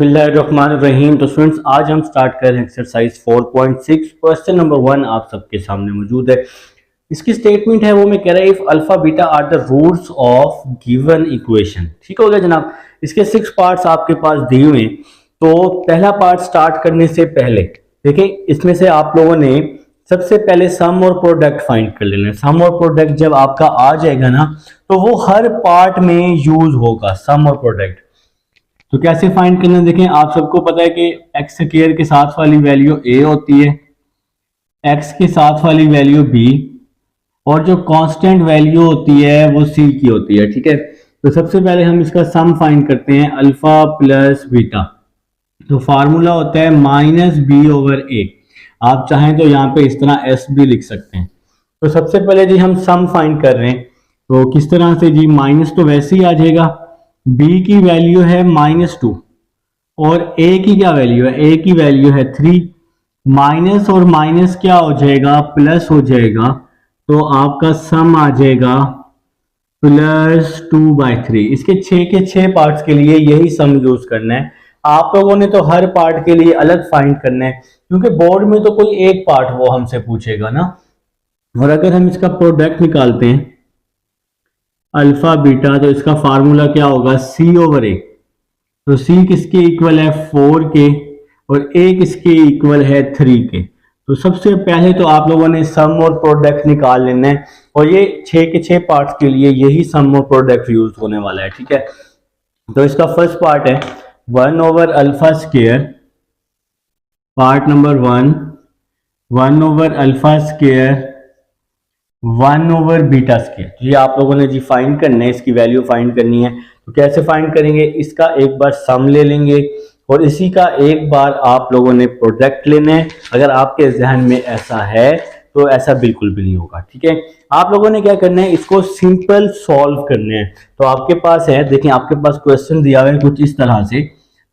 बिस्मिल्लाहिर्रहमानिर्रहीम। तो स्टूडेंट्स, आज हम स्टार्ट कर रहे हैं एक्सरसाइज 4.6। क्वेश्चन नंबर 1 आप सबके सामने मौजूद है। इसकी स्टेटमेंट है वो मैं कह रहा है, if alpha beta are the roots of given equation. ठीक हो गया जनाब। इसके 6 पार्ट्स आपके पास दिए हुए हैं। तो पहला पार्ट स्टार्ट करने से पहले देखिए, इसमें से आप लोगों ने सबसे पहले सम और प्रोडक्ट फाइंड कर लेना है। सम और प्रोडक्ट जब आपका आ जाएगा ना, तो वो हर पार्ट में यूज होगा, सम और प्रोडक्ट। तो कैसे फाइंड करना, देखें आप सबको पता है कि एक्स स्क्वायर के साथ वाली वैल्यू ए होती है, एक्स के साथ वाली वैल्यू बी, और जो कांस्टेंट वैल्यू होती है वो सी की होती है। ठीक है, तो सबसे पहले हम इसका सम फाइंड करते हैं, अल्फा प्लस बीटा। तो फार्मूला होता है माइनस बी ओवर ए। आप चाहें तो यहाँ पे इस तरह एस भी लिख सकते हैं। तो सबसे पहले जी हम सम फाइंड कर रहे हैं, तो किस तरह से जी, माइनस तो वैसे ही आ जाएगा, b की वैल्यू है -2 और a की क्या वैल्यू है, a की वैल्यू है 3। माइनस और माइनस क्या हो जाएगा, प्लस हो जाएगा। तो आपका सम आ जाएगा +2/3। इसके 6 के 6 पार्ट्स के लिए यही सम यूज करना है। आप लोगों ने तो हर पार्ट के लिए अलग फाइंड करना है, क्योंकि बोर्ड में तो कोई एक पार्ट वो हमसे पूछेगा ना। और अगर हम इसका प्रोडक्ट निकालते हैं अल्फा बीटा, तो इसका फार्मूला क्या होगा, c ओवर ए। तो c किसके इक्वल है, 4 के, और a किसके इक्वल है, 3 के। तो सबसे पहले तो आप लोगों ने सम और प्रोडक्ट निकाल लेना है, और ये 6 के 6 पार्ट्स के लिए यही सम और प्रोडक्ट यूज होने वाला है। ठीक है, तो इसका फर्स्ट पार्ट है 1 over alpha square, part number 1 over alpha square 1 over beta square. ये आप लोगों ने जी फाइंड करना है, इसकी वैल्यू फाइंड करनी है। तो कैसे फाइंड करेंगे, इसका एक बार सम ले लेंगे और इसी का एक बार आप लोगों ने प्रोडक्ट लेना है। अगर आपके जहन में ऐसा है तो ऐसा बिल्कुल भी नहीं होगा। ठीक है, आप लोगों ने क्या करना है, इसको सिंपल सॉल्व करना है। तो आपके पास है, देखिए आपके पास क्वेश्चन दिया हुआ है कुछ इस तरह से।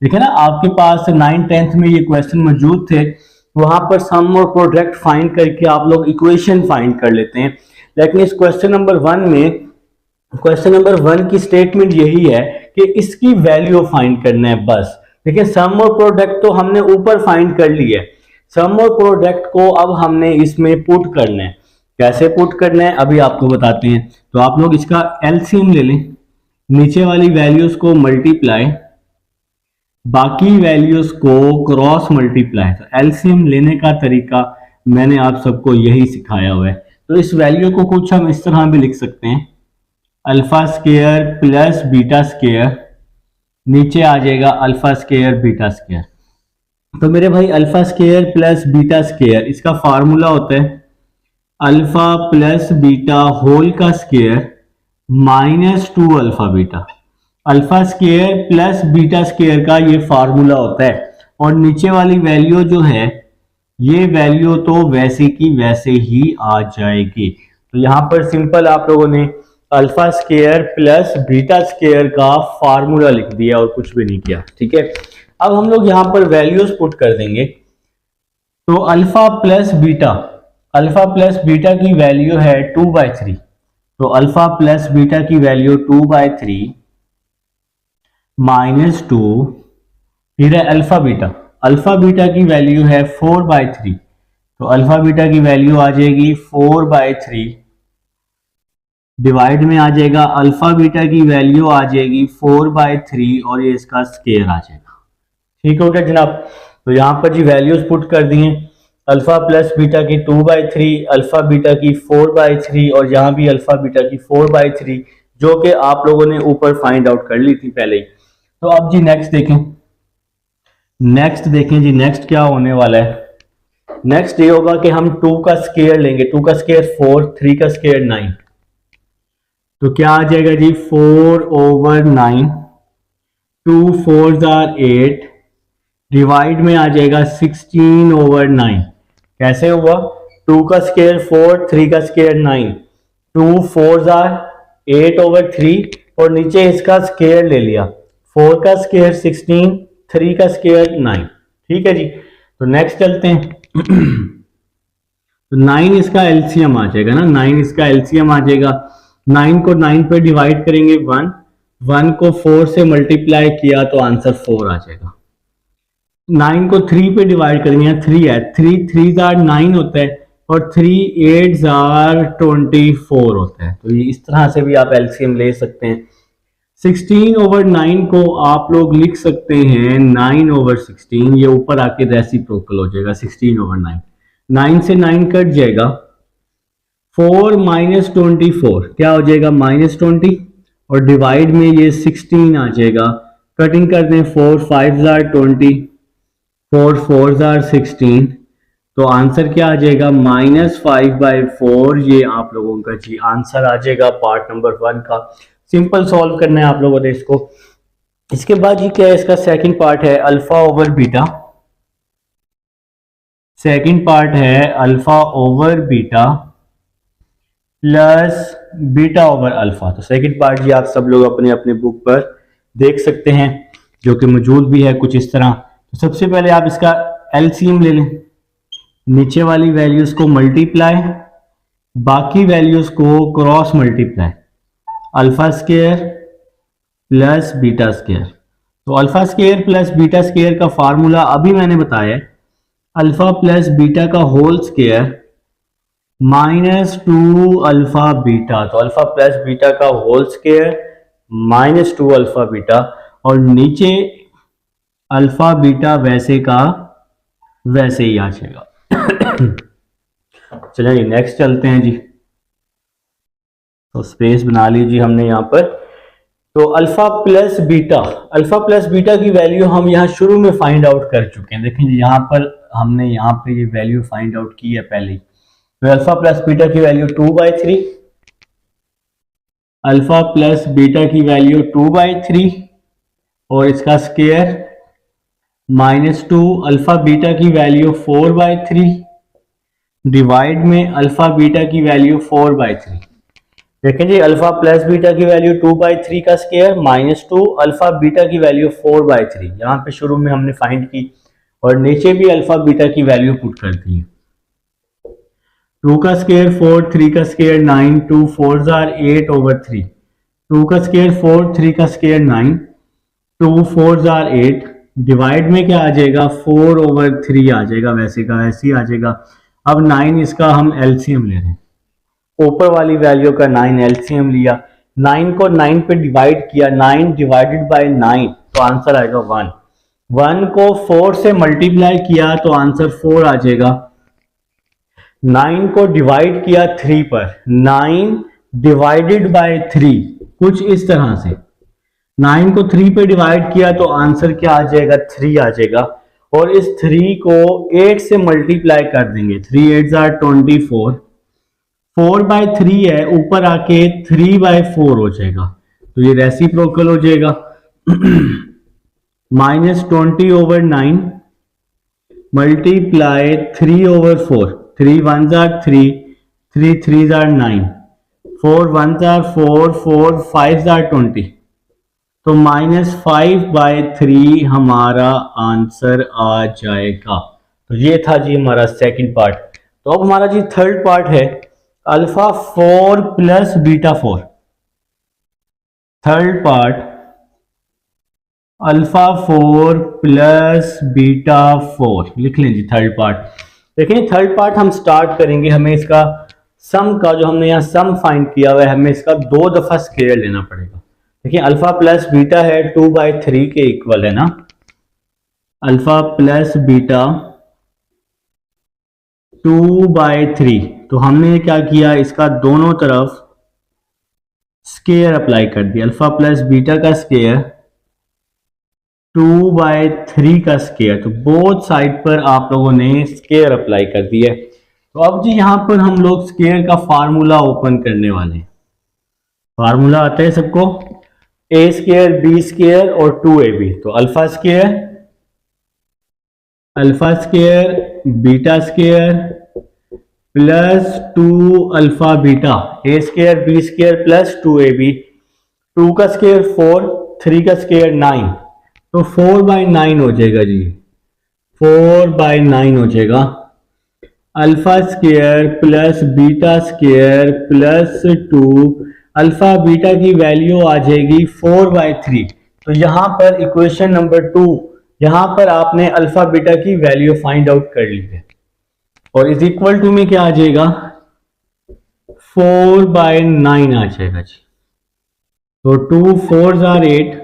देखिए ना, आपके पास 9th 10th में ये क्वेश्चन मौजूद थे, वहां पर सम और प्रोडक्ट फाइंड करके आप लोग इक्वेशन फाइंड कर लेते हैं। लेकिन इस क्वेश्चन नंबर 1 में, क्वेश्चन नंबर 1 की स्टेटमेंट यही है कि इसकी वैल्यू फाइंड करना है बस। देखिए, सम और प्रोडक्ट तो हमने ऊपर फाइंड कर लिया है, सम और प्रोडक्ट को अब हमने इसमें पुट करना है। कैसे पुट करना है अभी आपको बताते हैं। तो आप लोग इसका एलसीएम ले लें, नीचे वाली वैल्यूज को मल्टीप्लाई, बाकी वैल्यूज को क्रॉस मल्टीप्लाई। तो एलसीएम लेने का तरीका मैंने आप सबको यही सिखाया हुआ है। तो इस वैल्यू को कुछ हम इस तरह भी लिख सकते हैं, alpha square plus beta square, नीचे आ जाएगा अल्फा स्क्वायर बीटा स्क्वायर। तो मेरे भाई alpha square plus beta square, इसका फार्मूला होता है अल्फा प्लस बीटा होल का square -2 alpha beta. Alpha square plus beta square का ये फार्मूला होता है, और नीचे वाली वैल्यू जो है, ये वैल्यू तो वैसे की वैसे ही आ जाएगी। तो यहां पर सिंपल आप लोगों ने alpha square plus beta square का फार्मूला लिख दिया और कुछ भी नहीं किया। ठीक है, अब हम लोग यहां पर वैल्यूज पुट कर देंगे। तो अल्फा प्लस बीटा की वैल्यू है 2/3। तो अल्फा प्लस बीटा की वैल्यू 2/3 -2, फिर है अल्फा बीटा की वैल्यू है 4/3। तो अल्फा बीटा की वैल्यू आ जाएगी 4/3, डिवाइड में आ जाएगा अल्फा बीटा की वैल्यू आ जाएगी 4/3, और ये इसका स्क्वायर आ जाएगा। ठीक हो गया जनाब। तो यहां पर जी वैल्यूज पुट कर दिए, अल्फा प्लस बीटा की 2/3, अल्फा बीटा की 4/3, और यहां भी अल्फा बीटा की 4/3, जो कि आप लोगों ने ऊपर फाइंड आउट कर ली थी पहले ही। तो अब जी नेक्स्ट देखें जी, नेक्स्ट क्या होने वाला है। नेक्स्ट ये होगा कि हम 2 का स्क्वायर लेंगे। 2 का स्क्वायर 4, 3 का स्क्वायर 9। तो क्या आ जाएगा जी, 4/9, 2 4s are 8, डिवाइड में आ जाएगा 16/9। कैसे हुआ, 2 का स्क्वायर 4, 3 का स्क्वायर 9, 2 4s are 8/3, और नीचे इसका स्क्वायर ले लिया, 4 का स्क्वायर 16, 3 का स्क्वायर 9। ठीक है जी, तो नेक्स्ट चलते हैं। तो 9 इसका एलसीएम आ जाएगा ना, 9 इसका एलसीएम आ जाएगा। 9 को 9 पे डिवाइड करेंगे 1 को 4 से मल्टीप्लाई किया तो आंसर 4 आ जाएगा। 9 को 3 पे डिवाइड करेंगे, 3 है, 3 3 9 होता है और 3 8 24 होता है। तो ये इस तरह से भी आप एलसीएम ले सकते हैं। 16/9 को आप लोग लिख सकते हैं 9/16, ये ऊपर आके रेसिप्रोकल हो जाएगा 16/9, 9 से 9 कट जाएगा, 4 माइनस 24 क्या हो जाएगा -20 और डिवाइड में ये 16 आ जाएगा। कटिंग कर दें, 4 5 20, 4 4 16, तो आंसर क्या आ जाएगा -5/4। ये आप लोगों का जी आंसर आ जाएगा पार्ट नंबर 1 का। सिंपल सॉल्व करना है आप लोगों ने इसको। इसके बाद ये क्या है, इसका सेकंड पार्ट है alpha over beta. Second part है alpha over beta plus beta over alpha. तो सेकंड पार्ट जी आप सब लोग अपने अपने बुक पर देख सकते हैं, जो कि मौजूद भी है कुछ इस तरह। तो सबसे पहले आप इसका एलसीएम ले लें, नीचे वाली वैल्यूज को मल्टीप्लाई, बाकी वैल्यूज को cross multiply, alpha square plus beta square. तो alpha square plus beta square का फार्मूला अभी मैंने बताया, अल्फा प्लस बीटा का होल स्क्वायर -2 अल्फा बीटा। तो अल्फा प्लस बीटा का होल स्क्वायर -2 अल्फा बीटा, और नीचे अल्फा बीटा वैसे का वैसे ही आ जाएगा। चलिए नेक्स्ट चलते हैं जी। तो स्पेस बना लीजिए हमने यहाँ पर। तो अल्फा प्लस बीटा की वैल्यू हम यहाँ शुरू में फाइंड आउट कर चुके हैं। देखिए यहाँ पर हमने यहाँ पे ये वैल्यू फाइंड आउट की है पहले ही। तो अल्फा प्लस बीटा की वैल्यू 2/3, अल्फा प्लस बीटा की वैल्यू 2/3 और इसका स्क्वायर -2, अल्फा बीटा की वैल्यू 4/3 डिवाइड में अल्फा बीटा की वैल्यू 4/3। देखें जी, अल्फा प्लस बीटा की वैल्यू 2/3 का स्क्वायर -2 अल्फा बीटा की वैल्यू 4/3 यहाँ पे शुरू में हमने फाइंड की, और नीचे भी अल्फा बीटा की वैल्यू पुट कर दी। 2 का स्क्वायर 4, 3 का स्क्वायर 9, 2 4 8/3, 2 का स्क्वायर 4, 3 का स्क्वायर 9, 2 4 8 डिवाइड में क्या आ जाएगा 4/3 आ जाएगा, वैसे का वैसे ही आ जाएगा। अब 9 इसका हम एलसीएम ले रहे हैं, ऊपर वाली वैल्यू का 9 एलसीएम लिया, 9 को 9 पे डिवाइड किया, 9 डिवाइडेड बाय 9 तो आंसर आएगा 1। 1 को 4 से मल्टीप्लाई किया तो आंसर 4 आ जाएगा। 9 को डिवाइड किया 3 पर, 9 डिवाइडेड बाय 3 कुछ इस तरह से। 9 को 3 पे डिवाइड किया तो आंसर क्या आ जाएगा 3 आ जाएगा, और इस 3 को 8 से मल्टीप्लाई कर देंगे, 3 8 24, 4/3 है, ऊपर आके 3/4 हो जाएगा, तो ये रेसिप्रोकल हो जाएगा। -20/9 मल्टीप्लाई 3/4, 3 1 3, 3 3 9, 4 1 4, 4 5 20, तो -5/3 हमारा आंसर आ जाएगा। तो ये था जी हमारा सेकंड पार्ट। तो अब हमारा जी थर्ड पार्ट है alpha 4 plus beta 4। Third part alpha 4 plus beta 4 लिख लें जी थर्ड पार्ट। देखिए थर्ड पार्ट हम स्टार्ट करेंगे, हमें इसका सम का जो हमने यहाँ सम फाइंड किया हुआ है, हमें इसका 2 दफा स्क्वायर लेना पड़ेगा। देखिए अल्फा प्लस बीटा है 2/3 के इक्वल है ना, अल्फा प्लस बीटा 2/3, तो हमने क्या किया इसका दोनों तरफ स्क्वायर अप्लाई कर दिया। अल्फा प्लस बीटा का स्क्वायर 2/3 का स्क्वायर, तो बोथ साइड पर आप लोगों ने स्क्वायर अप्लाई कर दिया। तो अब जी यहां पर हम लोग स्क्वायर का फार्मूला ओपन करने वाले हैं। फार्मूला आता है सबको, a स्क्वायर b स्क्वायर और 2ab। तो alpha square beta square plus 2 alpha beta, a square b square plus 2ab, 2 का स्क्वायर 4, 3 का स्क्वायर 9, तो 4/9 हो जाएगा जी, 4/9 हो जाएगा। Alpha square plus beta square plus 2, alpha beta की वैल्यू आ जाएगी 4/3। तो यहां पर इक्वेशन नंबर 2 यहां पर आपने अल्फा बीटा की वैल्यू फाइंड आउट कर ली है और इज इक्वल टू में क्या आ जाएगा 4/9 आ जाएगा जी। तो 2 4s are 8,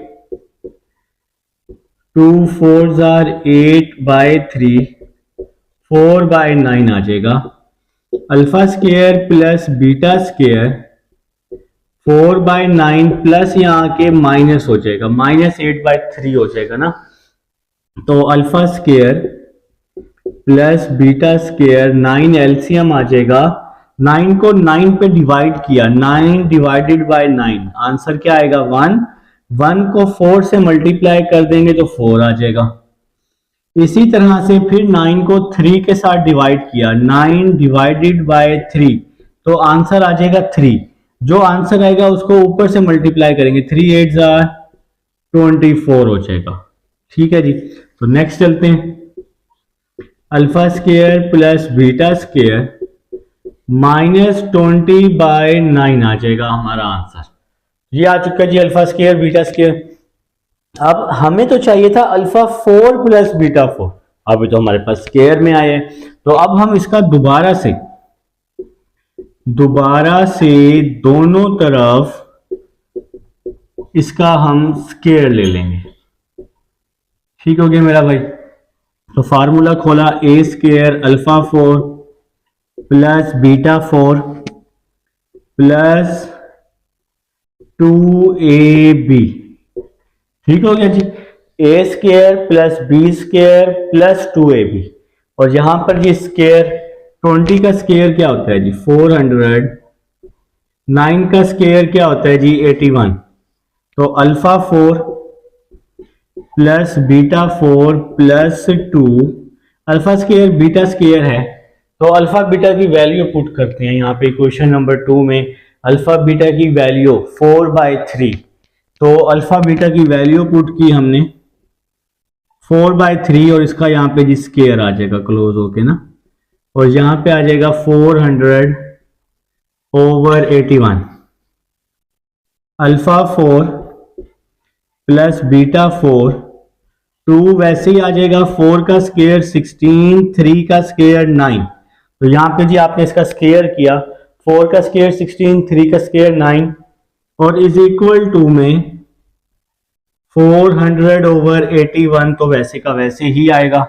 2 4s are 8/3, 4/9 आ जाएगा। Alpha square plus beta square 4/9 plus यहाँ के माइनस हो जाएगा, -8/3 हो जाएगा ना। तो alpha square plus beta square 9 LCM आ जाएगा। 9 को 9 पे डिवाइड किया, 9 डिवाइडेड बाय 9 आंसर क्या आएगा 1। 1 को 4 से मल्टीप्लाई कर देंगे तो 4 आ जाएगा। इसी तरह से फिर 9 को 3 के साथ डिवाइड किया, 9 डिवाइडेड बाय 3 तो आंसर आ जाएगा 3। जो आंसर आएगा उसको ऊपर से मल्टीप्लाई करेंगे, 3 8 24 हो जाएगा। ठीक है जी। तो नेक्स्ट चलते हैं, alpha square plus beta square -20/9 आ जाएगा हमारा आंसर। ये आ चुका जी अल्फा स्केयर बीटा स्केयर। अब हमें तो चाहिए था अल्फा 4 प्लस बीटा 4, अभी तो हमारे पास स्केयर में आए हैं। तो अब हम इसका दोबारा से दोनों तरफ इसका हम स्केयर ले लेंगे। ठीक हो गया मेरा भाई। तो फार्मूला खोला, A square alpha 4 plus beta 4 plus 2ab। ठीक हो गया जी। A square plus B square plus 2ab और यहां पर ये स्केयर 20 का स्केयर क्या होता है जी 400, 9 का स्केयर क्या होता है जी 81। तो alpha 4 plus beta 4 plus 2, alpha square beta square है तो अल्फा बीटा की वैल्यू पुट करते हैं यहाँ पे क्वेश्चन नंबर 2 में। अल्फा बीटा की वैल्यू 4/3, तो अल्फा बीटा की वैल्यू पुट की हमने 4/3 और इसका यहाँ पे जी स्केयर आ जाएगा क्लोज होके ना, और यहाँ पे आ जाएगा 400/81। अल्फा 4 प्लस बीटा 4, 2 वैसे ही आ जाएगा, 4 का स्केयर 16, 3 का स्केयर 9। तो यहाँ पे जी आपने इसका स्केयर किया, 4 का स्केयर 16, 3 का स्केयर 9 और इज इक्वल टू में 400/81, तो वैसे का वैसे ही आएगा।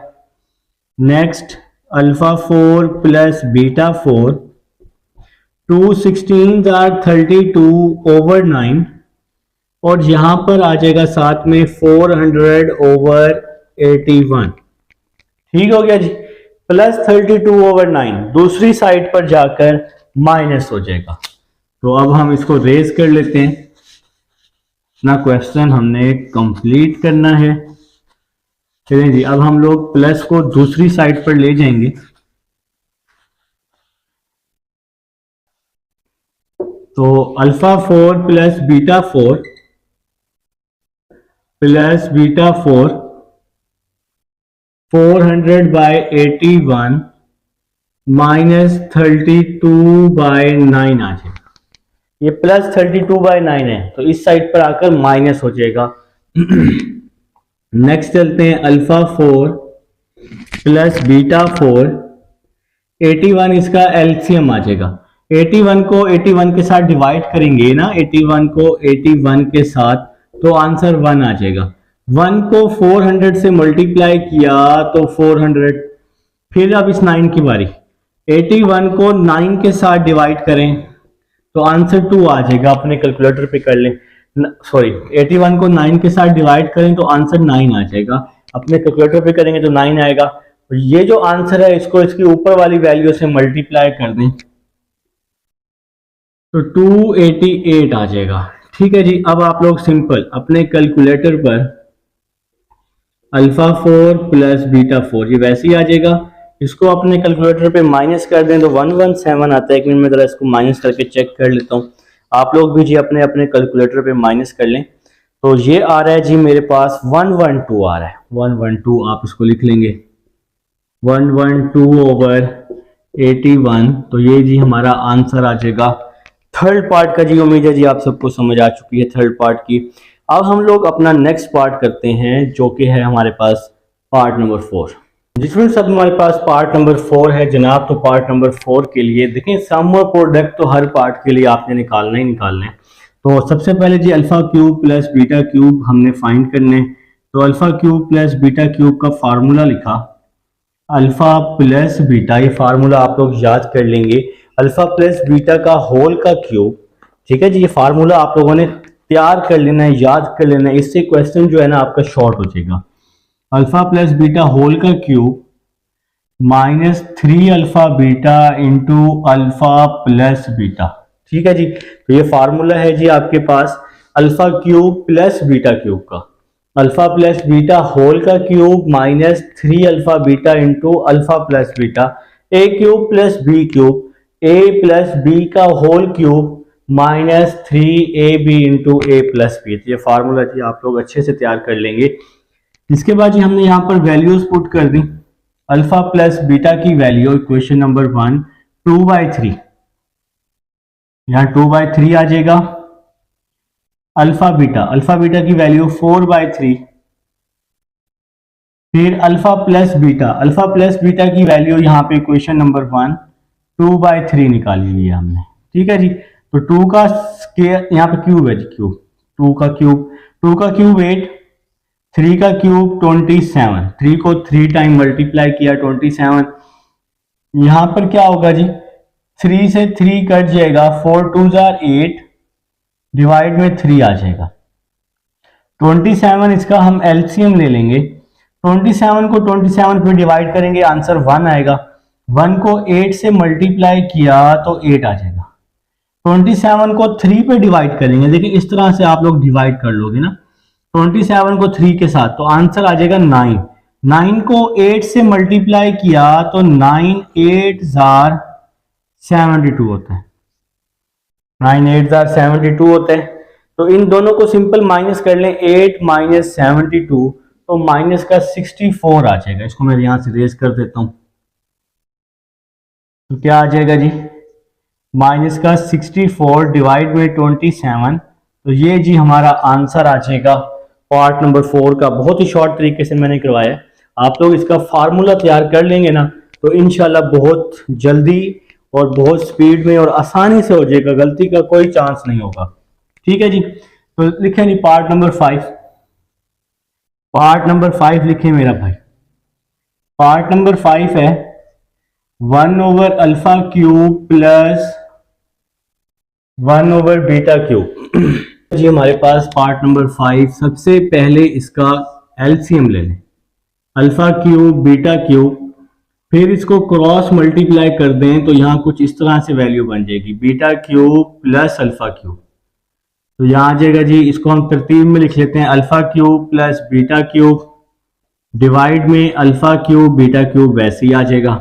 Next alpha 4 plus beta 4, 2 16s are 32/9 और यहां पर आ जाएगा साथ में 400/81। ठीक हो गया जी। प्लस 32/9 दूसरी साइड पर जाकर माइनस हो जाएगा। तो अब हम इसको रेज कर लेते हैं, ना क्वेश्चन हमने कंप्लीट करना है। चलिए जी, अब हम लोग प्लस को दूसरी साइड पर ले जाएंगे। तो alpha 4 plus beta 4 plus beta 4 400/81 -32/9 आ जाएगा। ये प्लस 32/9 है तो इस साइड पर आकर माइनस हो जाएगा। नेक्स्ट चलते हैं, अल्फा 4 प्लस बीटा 4, 81 इसका एलसीएम आ जाएगा। 81 को 81 के साथ डिवाइड करेंगे ना, 81 को 81 के साथ तो आंसर 1 आ जाएगा। 1 को 400 से मल्टीप्लाई किया तो 400। फिर अब इस 9 की बारी, 81 को 9 के साथ डिवाइड करें तो आंसर 2 आ जाएगा। अपने कैलकुलेटर पे कर लें, सॉरी 81 को 9 के साथ डिवाइड करें तो आंसर 9 आ जाएगा। अपने कैलकुलेटर पे करेंगे तो 9 आएगा। और ये जो आंसर है इसको इसकी ऊपर वाली वैल्यू से मल्टीप्लाई कर दें तो 288 आ जाएगा। ठीक है जी। अब आप लोग सिंपल अपने कैलकुलेटर पर अल्फा 4 प्लस बीटा 4 ये वैसे ही आ जाएगा, इसको अपने कैलकुलेटर पे माइनस कर दें तो 117 आता है। एक मिनट में जरा इसको माइनस करके चेक कर लेता हूँ। आप लोग भी जी अपने अपने कैलकुलेटर पे माइनस कर लें। तो ये आ रहा है जी मेरे पास 112 आ रहा है, 112 आप इसको लिख लेंगे 112/81। तो ये जी हमारा आंसर आ जाएगा थर्ड पार्ट का। जी उम्मीद है जी आप सबको समझ आ चुकी है थर्ड पार्ट की। अब हम लोग अपना नेक्स्ट पार्ट करते हैं जो कि है हमारे पास पार्ट नंबर 4। जिसमें सब हमारे पास पार्ट नंबर 4 है जनाब। तो पार्ट नंबर 4 के लिए देखें, सम और प्रोडक्ट तो हर पार्ट के लिए आपने निकालना ही निकालना है। तो सबसे पहले जी alpha cube plus beta cube हमने फाइंड करने। तो alpha cube plus beta cube का फार्मूला लिखा, अल्फा प्लस बीटा, ये फार्मूला आप लोग याद कर लेंगे, अल्फा प्लस बीटा का होल का क्यूब। ठीक है जी, ये फार्मूला आप लोगों ने तैयार कर लेना है, याद कर लेना है, इससे क्वेश्चन जो है ना आपका शॉर्ट हो जाएगा। अल्फा प्लस बीटा होल का cube -3 alpha beta into alpha plus beta. ठीक है जी, तो ये फार्मूला है जी आपके पास alpha cube plus beta cube का, अल्फा प्लस बीटा होल का cube -3 alpha beta into alpha plus beta, A cube plus B cube, A plus B का whole cube -3ab into A plus B. ये formula जी आप लोग अच्छे से तैयार कर लेंगे। इसके बाद जी हमने यहाँ पर वैल्यूज पुट कर दी। अल्फा प्लस बीटा की वैल्यू इक्वेशन नंबर 1 2/3, यहाँ 2/3 आ जाएगा। अल्फा बीटा की वैल्यू 4/3, फिर अल्फा प्लस बीटा की वैल्यू यहाँ पे इक्वेशन नंबर 1 2/3 निकाली हुई है हमने। ठीक है जी, तो 2 का स्क्वायर यहाँ पे क्यूब है जी, क्यूब 2 का क्यूब 8, 3 का क्यूब 27, 3 को 3 टाइम मल्टीप्लाई किया 27। यहां पर क्या होगा जी, 3 से 3 कट जाएगा, 4 2 8 डिवाइड में 3 आ जाएगा। 27 इसका हम एलसीएम ले लेंगे, 27 को 27 पे डिवाइड करेंगे, आंसर 1 आएगा। 1 को 8 से मल्टीप्लाई किया तो 8 आ जाएगा। 27 को 3 पे डिवाइड करेंगे, देखिए इस तरह से आप लोग डिवाइड कर लोगे ना 27 को 3 के साथ, तो आंसर आ जाएगा 9। 9 को 8 से मल्टीप्लाई किया तो 9 8 72 होता है, 9 8 72 होता है। तो इन दोनों को सिंपल माइनस कर लें, 8 - 72 तो माइनस का 64 आ जाएगा। इसको मैं यहां से रेज कर देता हूं, तो क्या आ जाएगा जी, माइनस का 64 डिवाइड में 27, तो ये जी हमारा आंसर आ जाएगा पार्ट नंबर 4 का। बहुत ही शॉर्ट तरीके से मैंने करवाया। आप लोग इसका फार्मूला तैयार कर लेंगे ना तो इंशाल्लाह बहुत जल्दी और बहुत स्पीड में और आसानी से हो जाएगा, गलती का कोई चांस नहीं होगा। ठीक है जी, तो लिखे नहीं पार्ट नंबर 5 लिखे मेरा भाई। पार्ट नंबर 5 है 1 over alpha cube plus 1 over beta cube. जी हमारे पास पार्ट नंबर 5, सबसे पहले इसका एलसीएम ले लें, अल्फा क्यूब बीटा क्यूब, फिर इसको क्रॉस मल्टीप्लाई कर दें तो यहाँ कुछ इस तरह से वैल्यू बन जाएगी, beta cube plus alpha cube. तो यहाँ आ जाएगा जी, इसको हम तरतीब में लिख लेते हैं, alpha cube plus beta cube divide में अल्फा क्यूब बीटा क्यूब, वैसे ही आ जाएगा।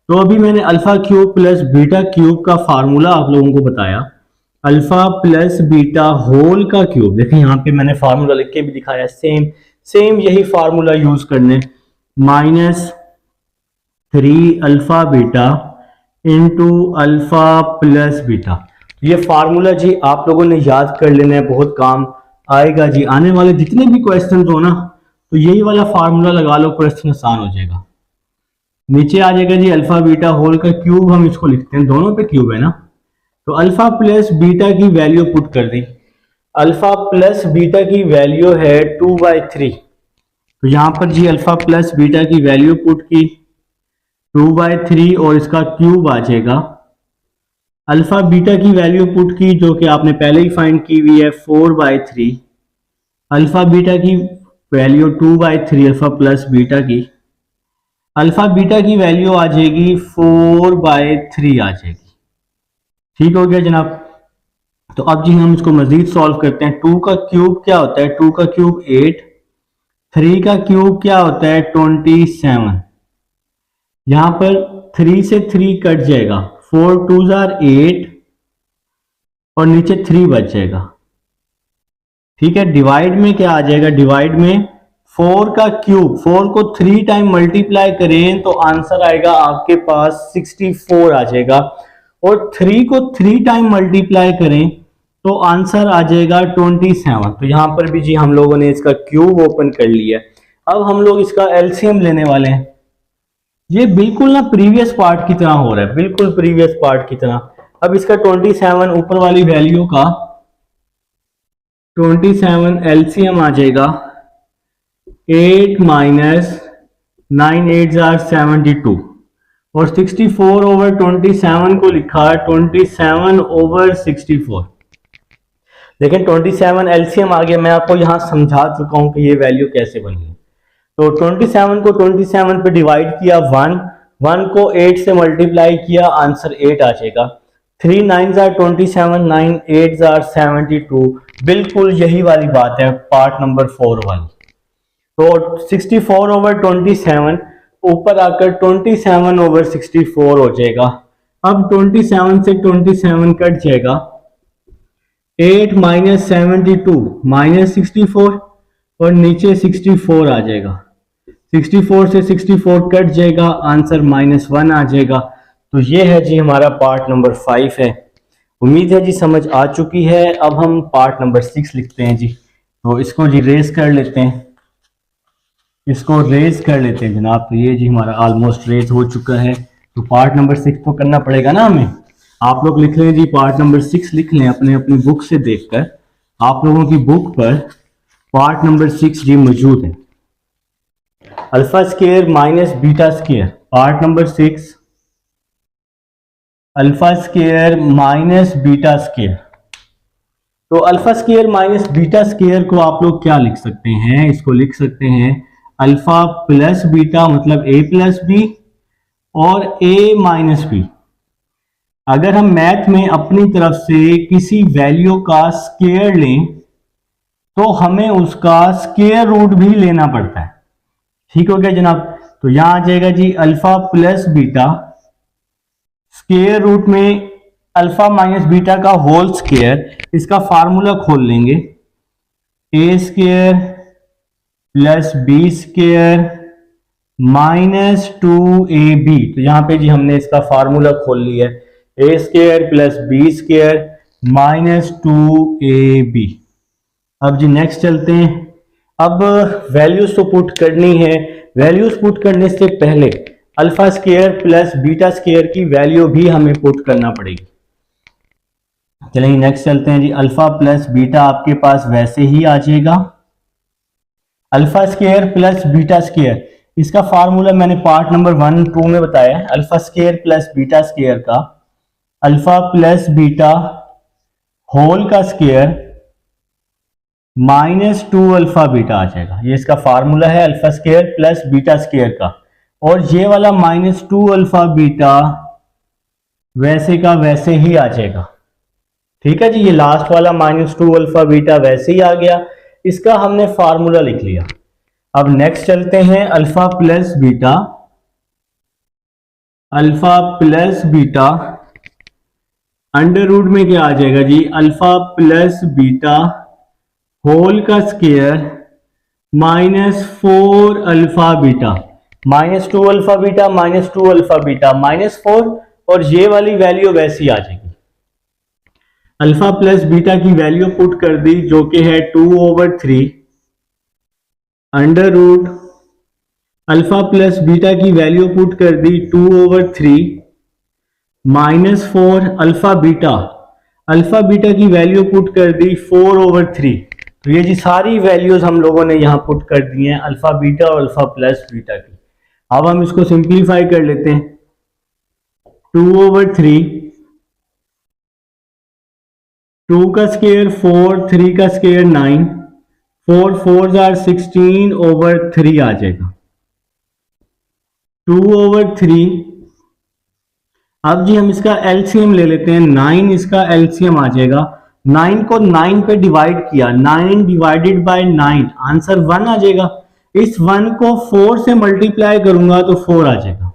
तो अभी मैंने alpha cube plus beta cube का फार्मूला आप लोगों को बताया, अल्फा प्लस बीटा होल का क्यूब। देखिए यहाँ पे मैंने फार्मूला लिख के भी दिखाया, सेम यही फार्मूला यूज करने, -3 alpha beta into alpha plus beta. ये फार्मूला जी आप लोगों ने याद कर लेना है, बहुत काम आएगा जी। आने वाले जितने भी क्वेश्चन हो ना तो यही वाला फार्मूला लगा लो, क्वेश्चन आसान हो जाएगा। नीचे आ जाएगा जी अल्फा बीटा होल का क्यूब, हम इसको लिखते हैं, दोनों पे क्यूब है ना, तो अल्फा प्लस बीटा की वैल्यू पुट कर दी। अल्फा प्लस बीटा की वैल्यू है 2/3, तो यहां पर जी अल्फा प्लस बीटा की वैल्यू पुट की 2/3 और इसका क्यूब आ जाएगा। अल्फा बीटा की वैल्यू पुट की जो कि आपने पहले ही फाइंड की हुई है 4/3, अल्फा बीटा की वैल्यू 2/3 अल्फा प्लस बीटा की, अल्फा बीटा की वैल्यू आ जाएगी 4/3 आ जाएगी। ठीक हो गया जनाब। तो अब जी हम इसको मजीद सॉल्व करते हैं। 2 का क्यूब क्या होता है, 2 का क्यूब 8, 3 का क्यूब क्या होता है 27। यहां पर 3 से 3 कट जाएगा, 4 2 8 और नीचे 3 बच जाएगा। ठीक है, डिवाइड में क्या आ जाएगा, डिवाइड में 4 का क्यूब, 4 को 3 टाइम मल्टीप्लाई करें तो आंसर आएगा आपके पास 64 आ जाएगा, और 3 को 3 टाइम मल्टीप्लाई करें तो आंसर आ जाएगा 27। तो यहां पर भी जी हम लोगों ने इसका क्यूब ओपन कर लिया। अब हम लोग इसका एलसीएम लेने वाले हैं। ये बिल्कुल ना प्रीवियस पार्ट की तरह हो रहा है, बिल्कुल प्रीवियस पार्ट की तरह। अब इसका 27 ऊपर वाली वैल्यू का 27 एलसीएम आ जाएगा 8 माइनस 9 8 72 और 64 ओवर 27 को लिखा 27 ओवर 64। लेकिन 27 एलसीएम आ गया, मैं आपको यहां समझा चुका हूं कि ये वैल्यू कैसे बनी। तो 27 को 27 पे डिवाइड किया 1 को 8 से मल्टीप्लाई किया, आंसर 8 आ जाएगा। 3 9 27 9 8 72, बिल्कुल यही वाली बात है पार्ट नंबर 4 वाली। तो 64 ओवर 27 ऊपर आकर 27 ओवर 64 हो जाएगा। अब 27 से 27 कट जाएगा, 8 माइनस 72 माइनस 64 और नीचे 64 आ जाएगा। 64 से 64 कट जाएगा, आंसर -1 आ जाएगा। तो ये है जी हमारा पार्ट नंबर 5 है। उम्मीद है जी समझ आ चुकी है। अब हम पार्ट नंबर 6 लिखते हैं जी। तो इसको जी रेज कर लेते हैं, इसको रेज कर लेते हैं जनाब। तो ये जी हमारा ऑलमोस्ट रेज हो चुका है। तो पार्ट नंबर 6 तो करना पड़ेगा ना हमें। आप लोग लिख लें जी, पार्ट नंबर 6 लिख लें अपने अपनी बुक से देखकर। आप लोगों की बुक पर पार्ट नंबर 6 जी मौजूद है। Alpha square minus beta square, part number 6 alpha square minus beta square. तो alpha square minus beta square को आप लोग क्या लिख सकते हैं? इसको लिख सकते हैं अल्फा प्लस बीटा मतलब a प्लस बी और a माइनस बी। अगर हम मैथ में अपनी तरफ से किसी वैल्यू का स्केयर लें तो हमें उसका स्केयर रूट भी लेना पड़ता है। ठीक हो गया जनाब। तो यहां आ जाएगा जी alpha plus beta, square root में अल्फा माइनस बीटा का होल स्केयर। इसका फार्मूला खोल लेंगे, A square plus B square minus 2ab। तो यहां पे जी हमने इसका फार्मूला खोल लिया है, A square plus B square minus 2ab। अब जी नेक्स्ट चलते हैं। अब वैल्यूज तो पुट करनी है। वैल्यूज पुट करने से पहले alpha square plus beta square की वैल्यू भी हमें पुट करना पड़ेगी। चलिए नेक्स्ट चलते हैं जी। अल्फा प्लस बीटा आपके पास वैसे ही आ जाएगा, alpha square plus beta square. इसका फार्मूला मैंने पार्ट नंबर 1 2 में बताया है। Alpha square plus beta square का अल्फा प्लस बीटा होल का स्केयर माइनस 2 अल्फा बीटा आ जाएगा। ये इसका फार्मूला है alpha square plus beta square का। और ये वाला माइनस 2 अल्फा बीटा वैसे का वैसे ही आ जाएगा। ठीक है जी, ये लास्ट वाला माइनस 2 अल्फा बीटा वैसे ही आ गया। इसका हमने फार्मूला लिख लिया। अब नेक्स्ट चलते हैं alpha plus beta, alpha plus beta under root में क्या आ जाएगा जी? अल्फा प्लस बीटा होल का square minus 4 alpha beta, minus 2 alpha beta minus 2 alpha beta minus 4, और ये वाली वैल्यू वैसी आ जाएगी। अल्फा प्लस बीटा की वैल्यू पुट कर दी जो कि है 2/3 under root alpha plus beta की वैल्यू पुट कर दी 2/3 minus 4 alpha beta, alpha beta की वैल्यू पुट कर दी 4/3। तो ये जी सारी वैल्यूज हम लोगों ने यहां पुट कर दी हैं अल्फा बीटा और अल्फा प्लस बीटा की। अब हम इसको सिंप्लीफाई कर लेते हैं। 2/3, 2 का स्केयर 4, 3 का स्केयर 9, 4 4 16/3 आ जाएगा 2/3। अब जी हम इसका एलसीएम ले लेते हैं, 9 इसका एलसीएम आ जाएगा। 9 को 9 पे डिवाइड किया, 9 डिवाइडेड बाय 9 आंसर 1 आ जाएगा। इस 1 को 4 से मल्टीप्लाई करूंगा तो 4 आ जाएगा।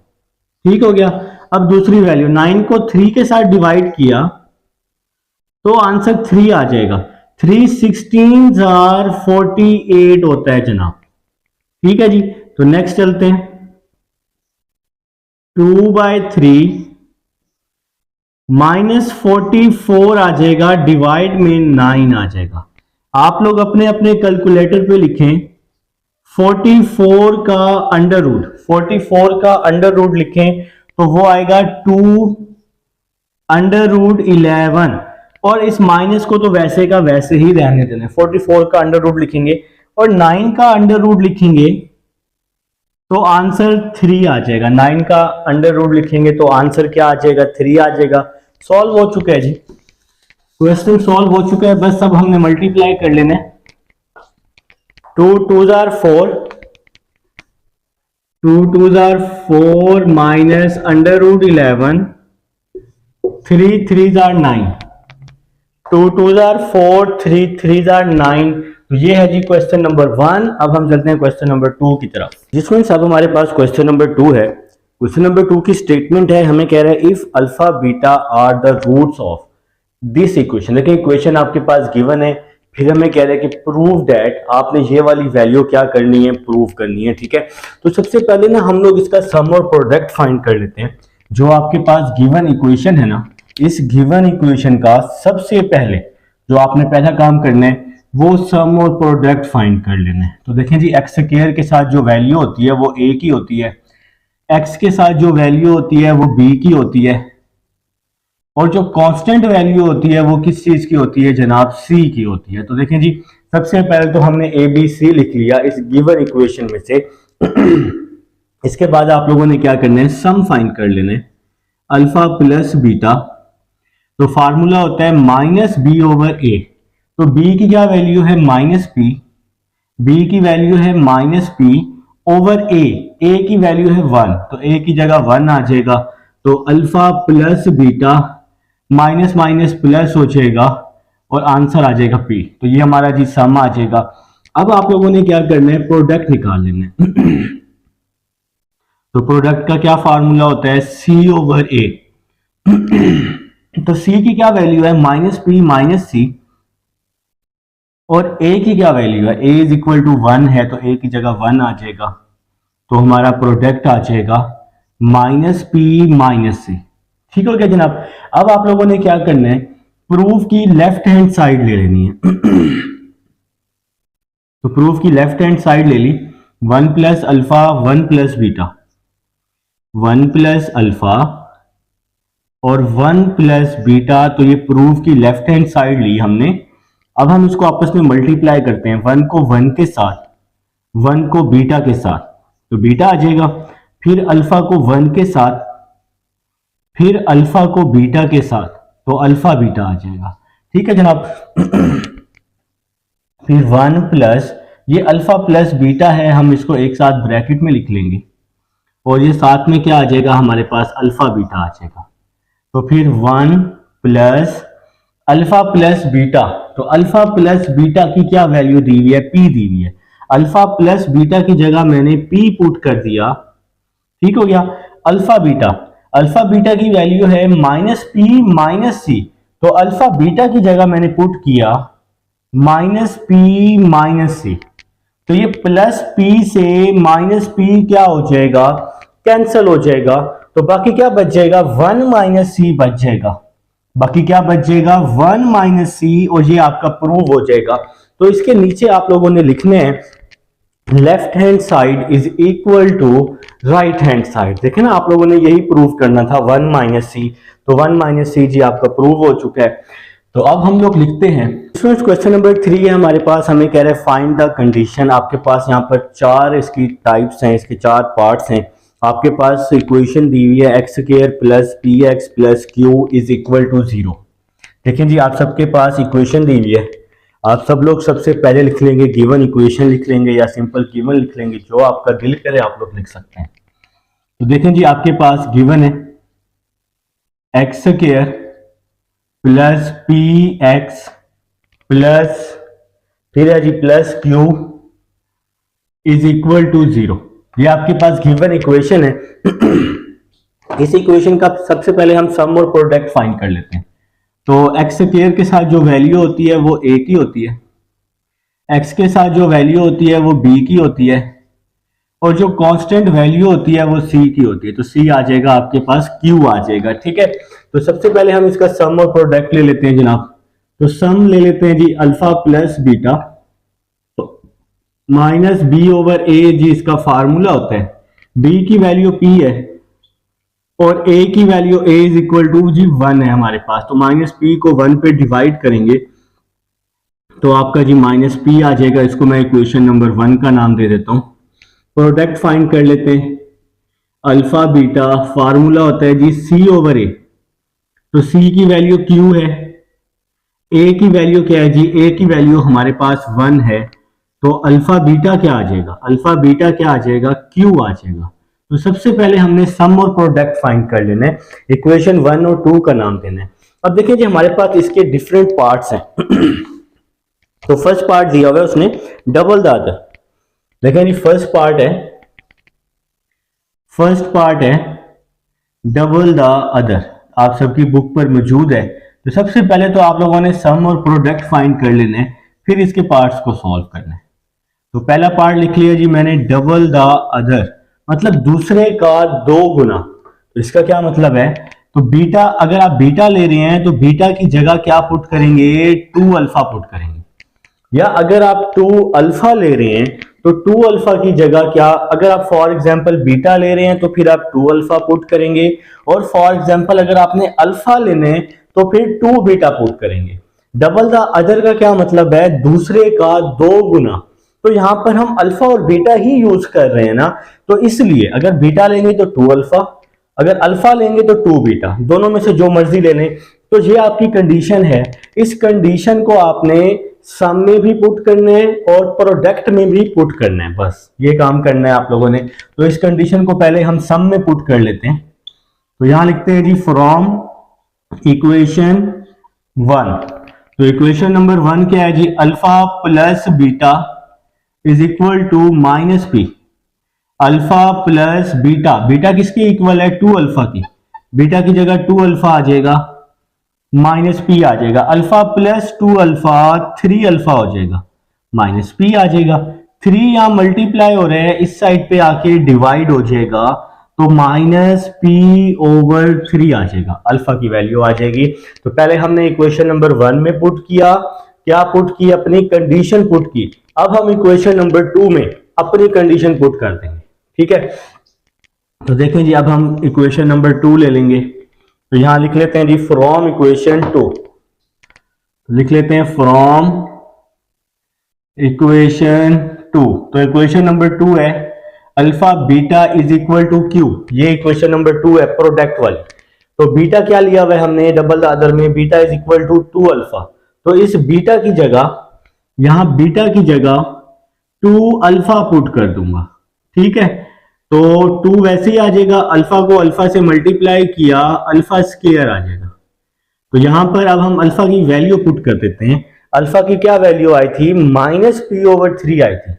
ठीक हो गया। अब दूसरी वैल्यू 9 को 3 के साथ डिवाइड किया तो आंसर 3 आ जाएगा। 3 16 48 होता है जनाब। ठीक है जी। तो नेक्स्ट चलते हैं। 2/3 माइनस 44 आ जाएगा, डिवाइड में 9 आ जाएगा। आप लोग अपने अपने कैलकुलेटर पे लिखें 44 का अंडर रूट, 44 का अंडर रूट लिखें तो वो आएगा 2 अंडर रूट 11, और इस माइनस को तो वैसे का वैसे ही रहने देना। 44 का अंडर रूट लिखेंगे और 9 का अंडर रूट लिखेंगे तो आंसर 3 आ जाएगा। 9 का अंडर रूट लिखेंगे तो आंसर क्या आ जाएगा, 3 आ जाएगा। सॉल्व हो चुका है जी, क्वेश्चन सॉल्व हो चुका है, बस अब हमने मल्टीप्लाई कर लेना है। 2 2s are 4, 2 2s are 4 minus under root 11, 3 3s are 9, 2 2s are 4, 3 3s are 9। तो ये है जी क्वेश्चन नंबर 1। अब हम चलते हैं क्वेश्चन नंबर 2 की तरफ। जिसमें अब हमारे पास क्वेश्चन नंबर 2 है। क्वेश्चन नंबर 2 की स्टेटमेंट है, हमें कह रहा है if alpha beta are the roots of this equation. देखिए इक्वेशन आपके पास गिवन है, फिर हमें कह रहा है कि प्रूव दैट, आपने ये वाली वैल्यू क्या करनी है, प्रूव करनी है। ठीक है, तो सबसे पहले ना हम लोग इसका सम और प्रोडक्ट फाइंड कर लेते हैं। जो आपके पास गिवन इक्वेशन है ना, इस गिवन इक्वेशन का सबसे पहले जो आपने पहला काम करना है वो सम और प्रोडक्ट फाइंड कर लेना है। तो देखें जी, एक्स स्क्वायर के साथ जो वैल्यू होती है वो ए की होती है, एक्स के साथ जो वैल्यू होती है वो बी की होती है, और जो कांस्टेंट वैल्यू होती है वो किस चीज की होती है जनाब, सी की होती है। तो देखें जी, सबसे पहले तो हमने ए बी सी लिख लिया इस गिवन इक्वेशन में से। इसके बाद आप लोगों ने क्या करना है, सम फाइंड कर लेना है, अल्फा प्लस बीटा। तो फार्मूला होता है माइनस बी ओवर ए। तो बी की क्या वैल्यू है, माइनस पी, बी की वैल्यू है माइनस पी ओवर ए की वैल्यू है 1, तो ए की जगह 1 आ जाएगा। तो alpha plus beta minus minus plus हो जाएगा और आंसर आ जाएगा पी। तो ये हमारा जी सम आ जाएगा। अब आप लोगों ने क्या करना है, प्रोडक्ट निकाल लेना है। तो प्रोडक्ट का क्या फार्मूला होता है, सी ओवर ए। तो सी की क्या वैल्यू है, माइनस पी माइनस सी, और ए की क्या वैल्यू है, ए इज इक्वल टू 1 है, तो ए की जगह 1 आ जाएगा। तो हमारा प्रोडक्ट आ जाएगा माइनस पी माइनस सी। ठीक हो गया जनाब। अब आप लोगों ने क्या करना है, प्रूफ की लेफ्ट हैंड साइड ले लेनी है। तो प्रूफ की लेफ्ट हैंड साइड ले ली, 1 plus alpha 1 plus beta, 1 plus alpha और 1 प्लस बीटा। तो ये प्रूफ की लेफ्ट हैंड साइड ली हमने। अब हम इसको आपस में मल्टीप्लाई करते हैं, 1 को 1 के साथ, 1 को बीटा के साथ, तो बीटा आ जाएगा। फिर अल्फा को 1 के साथ, फिर अल्फा को बीटा के साथ, तो अल्फा बीटा आ जाएगा। ठीक है जनाब। फिर 1 प्लस, ये अल्फा प्लस बीटा है, हम इसको एक साथ ब्रैकेट में लिख लेंगे, और ये साथ में क्या आ जाएगा हमारे पास, अल्फा बीटा आ जाएगा। तो फिर 1 प्लस अल्फा प्लस बीटा, तो अल्फा प्लस बीटा की क्या वैल्यू दी हुई है, पी दी हुई है। अल्फा प्लस बीटा की जगह मैंने पी पुट कर दिया। ठीक हो गया। अल्फा बीटा की वैल्यू है माइनस पी माइनस सी, तो अल्फा बीटा की जगह मैंने पुट किया माइनस पी माइनस सी। तो ये प्लस पी से माइनस पी क्या हो जाएगा, कैंसिल हो जाएगा। तो बाकी क्या बच जाएगा, 1 माइनस सी बच जाएगा। बाकी क्या बच जाएगा, 1 माइनस सी, और ये आपका प्रूव हो जाएगा। तो इसके नीचे आप लोगों ने लिखने हैं left hand side is equal to right hand side. देखे ना, आप लोगों ने यही प्रूव करना था, 1 माइनस सी। तो 1 माइनस सी जी आपका प्रूव हो चुका है। तो अब हम लोग लिखते हैं क्वेश्चन नंबर 3 है हमारे पास। हमें कह रहे हैं फाइंड द कंडीशन। आपके पास यहाँ पर 4 इसकी टाइप्स हैं, इसके 4 पार्ट्स हैं। आपके पास इक्वेशन दी हुई है x square plus P x plus Q is equal to 0। देखें जी, आप सबके पास इक्वेशन दी हुई है। आप सब लोग सबसे पहले लिख लेंगे गिवन इक्वेशन लिख लेंगे, या सिंपल गिवन लिख लेंगे, जो आपका दिल करे आप लोग लिख सकते हैं। तो देखें जी, आपके पास गिवन है x square plus P x plus, फिर है जी plus Q is equal to 0। ये आपके पास गिवन इक्वेशन है। इस इक्वेशन का सबसे पहले हम सम और प्रोडक्ट फाइंड कर लेते हैं। तो एक्स स्क्वायर के साथ जो वैल्यू होती है वो ए की होती है, एक्स के साथ जो वैल्यू होती है वो बी की होती है, और जो कांस्टेंट वैल्यू होती है वो सी की होती है। तो सी आ जाएगा आपके पास, क्यू आ जाएगा। ठीक है, तो सबसे पहले हम इसका सम और प्रोडक्ट ले लेते हैं जनाब। तो सम ले लेते हैं जी alpha plus beta. Minus B over A जी इसका फार्मूला होता है। बी की वैल्यू पी है और ए की value A is equal to जी 1 है हमारे पास, तो माइनस पी को 1 पे डिवाइड करेंगे तो आपका जी माइनस पी आ जाएगा। इसको मैं इक्वेशन नंबर 1 का नाम दे देता हूं। प्रोडक्ट फाइंड कर लेते हैं। अल्फा बीटा फार्मूला होता है जी सी ओवर ए, तो सी की वैल्यू क्यू है, ए की वैल्यू क्या है जी, ए की वैल्यू हमारे पास 1 है, तो अल्फा बीटा क्या आ जाएगा, अल्फा बीटा क्या आ जाएगा, क्यू आ जाएगा। तो सबसे पहले हमने सम और प्रोडक्ट फाइंड कर लेना है, इक्वेशन 1 और 2 का नाम देना है। अब देखिए जी हमारे पास इसके डिफरेंट पार्ट्स हैं। तो फर्स्ट पार्ट दिया हुआ है उसने डबल द अदर। देखिए जी फर्स्ट पार्ट है डबल द अदर, आप सबकी बुक पर मौजूद है। तो सबसे पहले तो आप लोगों ने सम और प्रोडक्ट फाइंड कर लेने, फिर इसके पार्ट्स को सॉल्व करना है। तो पहला पार्ट लिख लिया जी मैंने डबल द अदर, मतलब दूसरे का 2 गुना। तो इसका क्या मतलब है, तो बीटा, अगर आप बीटा ले रहे हैं तो बीटा की जगह क्या पुट करेंगे, 2 अल्फा पुट करेंगे। या अगर आप 2 अल्फा ले रहे हैं तो 2 अल्फा की जगह क्या, अगर आप फॉर एग्जांपल बीटा ले रहे हैं तो फिर आप 2 अल्फा पुट करेंगे, और फॉर एग्जांपल अगर आपने अल्फा लेने तो फिर 2 बीटा पुट करेंगे। डबल द अदर का क्या मतलब है, दूसरे का 2 गुना। तो यहां पर हम अल्फा और बीटा ही यूज कर रहे हैं ना, तो इसलिए अगर बीटा लेंगे तो 2 अल्फा, अगर अल्फा लेंगे तो 2 बीटा, दोनों में से जो मर्जी ले लें। तो ये आपकी कंडीशन है। इस कंडीशन को आपने सम में भी पुट करना है और प्रोडक्ट में भी पुट करना है, बस ये काम करना है आप लोगों ने। तो इस कंडीशन को पहले हम सम में पुट कर लेते हैं। तो यहां लिखते हैं जी फ्रॉम इक्वेशन 1। तो इक्वेशन नंबर 1 क्या है जी, alpha plus beta is equal to minus P. Alpha plus beta, beta किसकी इक्वल है, 2 अल्फा की, बीटा की जगह 2 अल्फा आ जाएगा, माइनस पी आ जाएगा। अल्फा प्लस 2 अल्फा 3 अल्फा हो जाएगा, माइनस पी आ जाएगा। 3 यहां मल्टीप्लाई हो रहा है, इस साइड पे आके डिवाइड हो जाएगा, तो माइनस पी ओवर 3 आ जाएगा, अल्फा की वैल्यू आ जाएगी। तो पहले हमने इक्वेशन नंबर 1 में पुट किया, क्या पुट की, अपनी कंडीशन पुट की। अब हम इक्वेशन नंबर 2 में अपनी कंडीशन पुट कर देंगे, ठीक है। तो देखें जी अब हम इक्वेशन नंबर 2 ले लेंगे। तो यहां लिख लेते हैं जी फ्रॉम इक्वेशन 2, लिख लेते हैं फ्रॉम इक्वेशन 2। तो इक्वेशन नंबर 2 है alpha beta is equal to q, ये इक्वेशन नंबर 2 है प्रोडक्ट वाली। तो बीटा क्या लिया हुआ है हमने डबल द अदर में, beta is equal to 2 alpha. तो इस बीटा की जगह, यहां बीटा की जगह 2 अल्फा पुट कर दूंगा, ठीक है। तो 2 वैसे ही आ जाएगा, अल्फा को अल्फा से मल्टीप्लाई किया, अल्फा स्क्वायर आ जाएगा। तो यहां पर अब हम अल्फा की वैल्यू पुट कर देते हैं। अल्फा की क्या वैल्यू आई थी, माइनस पी ओवर 3 आई थी।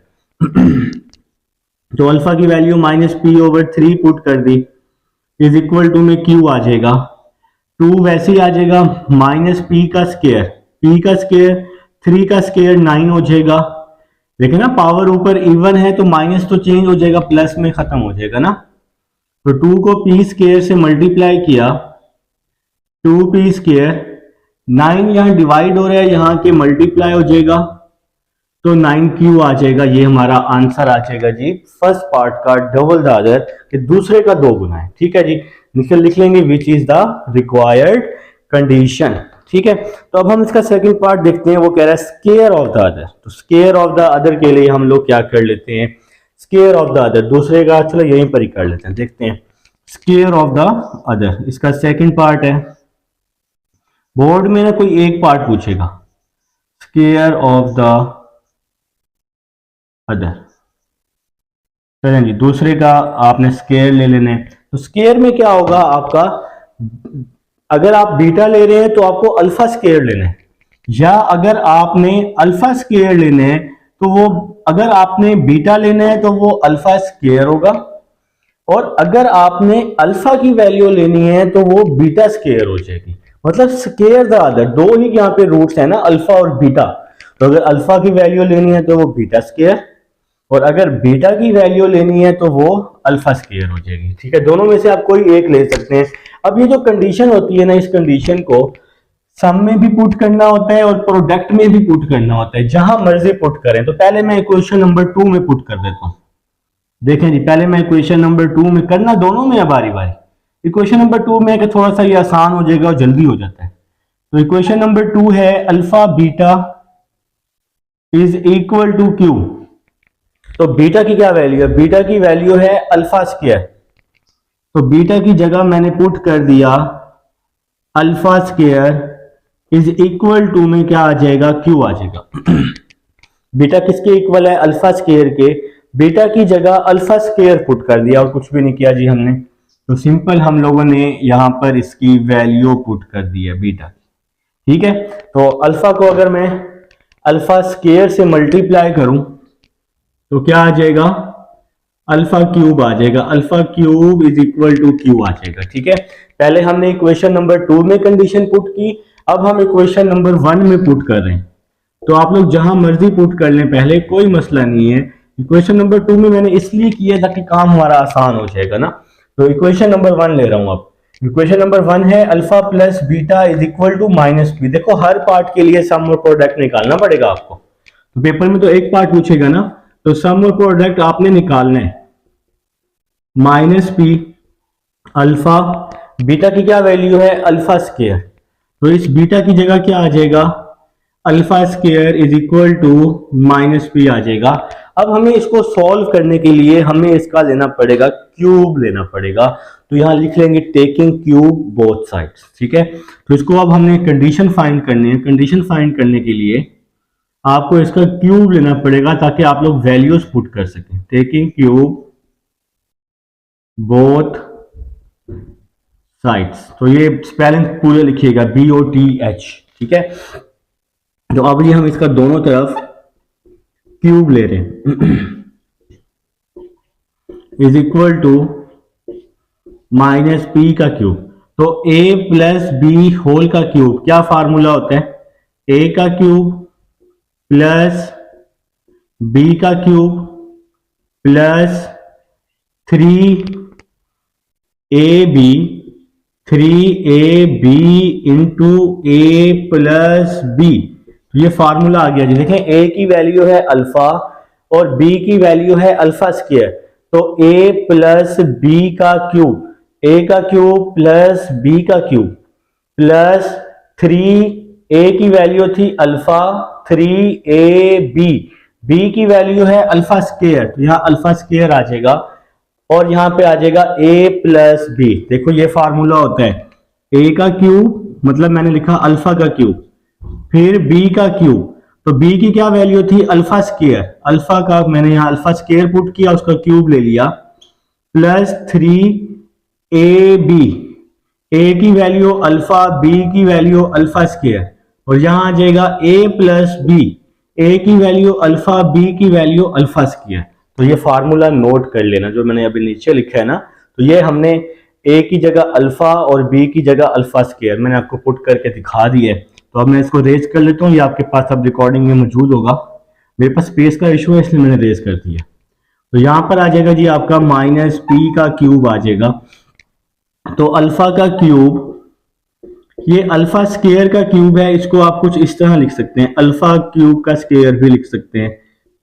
तो अल्फा की value minus P over 3 put कर दी, इज इक्वल टू में क्यू आ जाएगा। 2 वैसे ही आ जाएगा, माइनस पी का स्क्वायर, पी का स्क्वायर 3 का स्क्वायर 9 हो जाएगा। देखिए ना पावर ऊपर इवन है तो माइनस तो चेंज हो जाएगा, प्लस में खत्म हो जाएगा ना। तो 2 को पी स्क्वायर से मल्टीप्लाई किया, 2p स्क्वायर, 9 यहां डिवाइड हो रहा है, यहां के मल्टीप्लाई हो जाएगा, तो 9q आ जाएगा। ये हमारा आंसर आ जाएगा जी फर्स्ट पार्ट का डबल द अदर, कि दूसरे का 2 गुना है, ठीक है जी। लिख लेंगे विच इज द रिक्वायर्ड कंडीशन, ठीक है। तो अब हम इसका सेकंड पार्ट देखते हैं, वो कह रहा है स्क्वायर ऑफ द अदर। तो स्क्वायर ऑफ द अदर के लिए हम लोग क्या कर लेते हैं, स्क्वायर ऑफ द अदर, दूसरे का चलो यहीं पर ही कर लेते हैं, देखते हैं स्क्वायर ऑफ द अदर। इसका सेकंड पार्ट है, बोर्ड में ना कोई एक पार्ट पूछेगा, स्क्वायर ऑफ द अदर। चलें जी दूसरे का आपने स्क्वायर ले लेने। तो स्क्वायर में क्या होगा आपका, अगर आप बीटा ले रहे हैं तो आपको अल्फा स्क्वायर लेना है, या अगर आपने अल्फा स्क्वायर लेना है तो वो, अगर आपने बीटा लेना है तो वो अल्फा स्क्वायर होगा, और अगर आपने अल्फा की वैल्यू लेनी है तो वो बीटा स्क्वायर हो जाएगी। मतलब स्क्वायर द अदर, दो ही यहाँ पे रूट्स है ना, अल्फा और बीटा। तो अगर अल्फा की वैल्यू लेनी है तो वो बीटा स्क्वायर, और अगर बीटा की वैल्यू लेनी है तो वो अल्फा स्क्वायर हो जाएगी, ठीक है। दोनों में से आप कोई एक ले सकते हैं। अब ये जो कंडीशन होती है ना, इस कंडीशन को सम में भी पुट करना होता है और प्रोडक्ट में भी पुट करना होता है, जहां मर्जी पुट करें। तो पहले मैं इक्वेशन नंबर 2 में पुट कर देता हूं। देखें जी, पहले मैं इक्वेशन नंबर 2 में, करना दोनों में है बारी बारी। इक्वेशन नंबर 2 में कि थोड़ा सा ये आसान हो जाएगा और जल्दी हो जाता है। तो इक्वेशन नंबर 2 है alpha beta is equal to q. तो बीटा की क्या वैल्यू है? बीटा की वैल्यू है अल्फा स्क्वायर। तो बीटा की जगह मैंने पुट कर दिया alpha square is equal to में क्या आ जाएगा? क्यू आ जाएगा। बीटा किसके इक्वल है? अल्फा स्क्वायर के। बीटा की जगह अल्फा स्क्वायर पुट कर दिया और कुछ भी नहीं किया जी हमने। तो सिंपल हम लोगों ने यहां पर इसकी वैल्यू पुट कर दी है बीटा की। ठीक है, तो अल्फा को अगर मैं अल्फा स्क्वायर से मल्टीप्लाई करूं तो क्या आ जाएगा? अल्फा क्यूब आ जाएगा। Alpha cube is equal to Q आ जाएगा। ठीक है, पहले हमने इक्वेशन नंबर 2 में कंडीशन पुट की, अब हम इक्वेशन नंबर 1 में पुट कर रहे हैं। तो आप लोग जहां मर्जी पुट कर लें पहले, कोई मसला नहीं है। इक्वेशन नंबर 2 में मैंने इसलिए किया ताकि काम हमारा आसान हो जाएगा ना। तो इक्वेशन नंबर 1 ले रहा हूं। अब इक्वेशन नंबर 1 है alpha plus beta is equal to minus b. देखो हर पार्ट के लिए सम और प्रोडक्ट निकालना पड़ेगा आपको। तो पेपर में तो एक पार्ट पूछेगा ना, तो सम और प्रोडक्ट आपने निकालना है। माइनस पी अल्फा, बीटा की क्या वैल्यू है? Alpha square. तो इस बीटा की जगह क्या आ जाएगा? Alpha square is equal to minus P आ जाएगा। अब हमें इसको सॉल्व करने के लिए हमें इसका लेना पड़ेगा क्यूब लेना पड़ेगा। तो यहां लिख लेंगे टेकिंग क्यूब बोथ साइड्स। ठीक है, तो इसको अब हमने कंडीशन फाइंड करनी है। कंडीशन फाइंड करने के लिए आपको इसका क्यूब लेना पड़ेगा ताकि आप लोग वैल्यूज पुट कर सकें। टेकिंग क्यूब बोथ साइड्स, तो ये स्पेलिंग पूरे लिखिएगा BOTH। ठीक है, तो अब ये हम इसका दोनों तरफ क्यूब ले रहे हैं। Is equal to minus p का क्यूब। तो a प्लस बी होल का क्यूब, क्या फार्मूला होता है? a का क्यूब प्लस b का cube plus 3ab 3ab into a plus b. तो ये फार्मूला आ गया जी। देखें a की वैल्यू है अल्फा और b की वैल्यू है अल्फा स्क्वायर। तो a प्लस b का क्यूब, a का क्यूब प्लस b का क्यूब प्लस 3a की वैल्यू थी अल्फा, 3ab, b की वैल्यू है अल्फा स्क्वायर। तो यहां अल्फा स्क्वायर आ जाएगा और यहां पे आ जाएगा a प्लस बी। देखो ये फार्मूला होता है a का क्यूब, मतलब मैंने लिखा अल्फा का क्यूब, फिर b का क्यूब। तो b की क्या वैल्यू थी? Alpha square. अल्फा का मैंने यहां अल्फा स्क्वायर पुट किया, उसका क्यूब ले लिया, प्लस 3ab, a की वैल्यू अल्फा, b की वैल्यू अल्फा स्क्वायर, और यहां आ जाएगा a प्लस बी, a की वैल्यू अल्फा, b की वैल्यू अल्फा स्क्वायर। तो ये फार्मूला नोट कर लेना जो मैंने अभी नीचे लिखा है ना। तो ये हमने a की जगह अल्फा और b की जगह अल्फा स्क्वायर मैंने आपको पुट करके दिखा दिया है। तो अब मैं इसको रेज कर लेता हूँ, ये आपके पास अब रिकॉर्डिंग में मौजूद होगा। मेरे पास स्पेस का इशू है इसलिए मैंने रेज कर दिया। तो यहां पर आ जाएगा जी आपका माइनस पी का क्यूब आ जाएगा। तो अल्फा का क्यूब, ये अल्फा स्क्वायर का क्यूब है, इसको आप कुछ इस तरह लिख सकते हैं, अल्फा क्यूब का स्क्वायर भी लिख सकते हैं,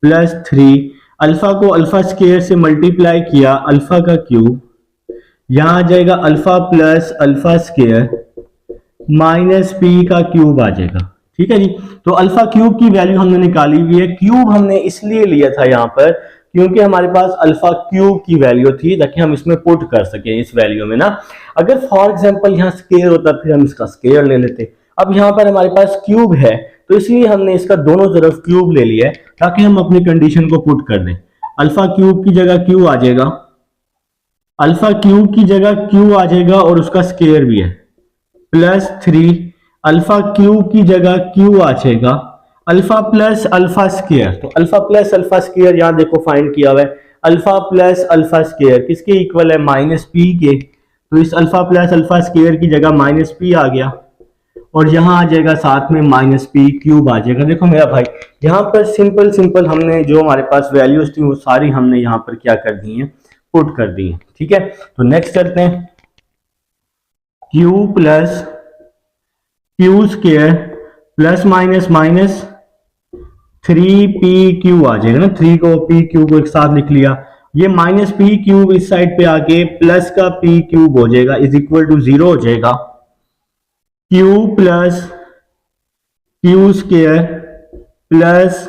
प्लस 3, अल्फा को अल्फा स्क्वायर से मल्टीप्लाई किया, अल्फा का क्यूब, यहां आ जाएगा alpha plus alpha square minus p का क्यूब आ जाएगा। ठीक है जी, तो अल्फा क्यूब की वैल्यू हमने निकाली हुई है। क्यूब हमने इसलिए लिया था यहां पर क्योंकि हमारे पास अल्फा क्यूब की वैल्यू थी ताकि हम इसमें पुट कर सके इस वैल्यू में ना। अगर फॉर एग्जांपल यहां स्क्वायर होता फिर हम इसका स्क्वायर ले लेते। अब यहां पर हमारे पास क्यूब है तो इसलिए हमने इसका दोनों तरफ क्यूब ले लिया है ताकि हम अपनी कंडीशन को पुट कर दें। अल्फा क्यूब की जगह क्यू आ जाएगा, अल्फा क्यूब की जगह क्यू आ जाएगा और उसका स्क्वायर भी है, प्लस 3, अल्फा क्यूब की जगह क्यू आ जाएगा, अल्फा प्लस अल्फा स्क्वायर। तो अल्फा प्लस अल्फा स्क्वायर यहां देखो फाइंड किया हुआ है, अल्फा प्लस अल्फा स्क्वायर किसके इक्वल है? माइनस पी के। तो इस अल्फा प्लस अल्फा स्क्वायर की जगह माइनस पी आ गया और यहां आ जाएगा साथ में माइनस पी क्यूब आ जाएगा। देखो मेरा भाई यहां पर सिंपल सिंपल हमने जो हमारे पास वैल्यूज थी वो सारी हमने यहां पर क्या कर दी है? पुट कर दी है। ठीक है, तो नेक्स्ट करते हैं, Q plus Q square plus minus minus 3p Q आ जाएगा ना, 3 को पी क्यू को एक साथ लिख लिया, ये माइनस पी क्यूब इस साइड पे आके प्लस का पी क्यूब हो जाएगा इज इक्वल टू 0 हो जाएगा। Q plus Q square plus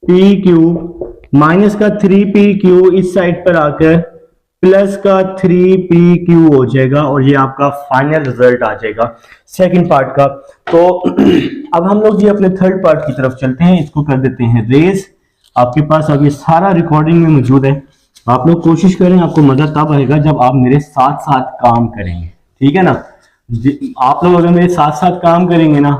P cube minus का 3p क्यू इस साइड पर आकर प्लस का 3p क्यू हो जाएगा और ये आपका फाइनल रिजल्ट आ जाएगा सेकंड पार्ट का। तो अब हम लोग जी अपने थर्ड पार्ट की तरफ चलते हैं, इसको कर देते हैं रेस। आपके पास अब ये सारा रिकॉर्डिंग में मौजूद है, आप लोग कोशिश करें, आपको मजा तब आएगा जब आप मेरे साथ साथ काम करेंगे, ठीक है ना। आप लोग अगर मेरे साथ साथ काम करेंगे ना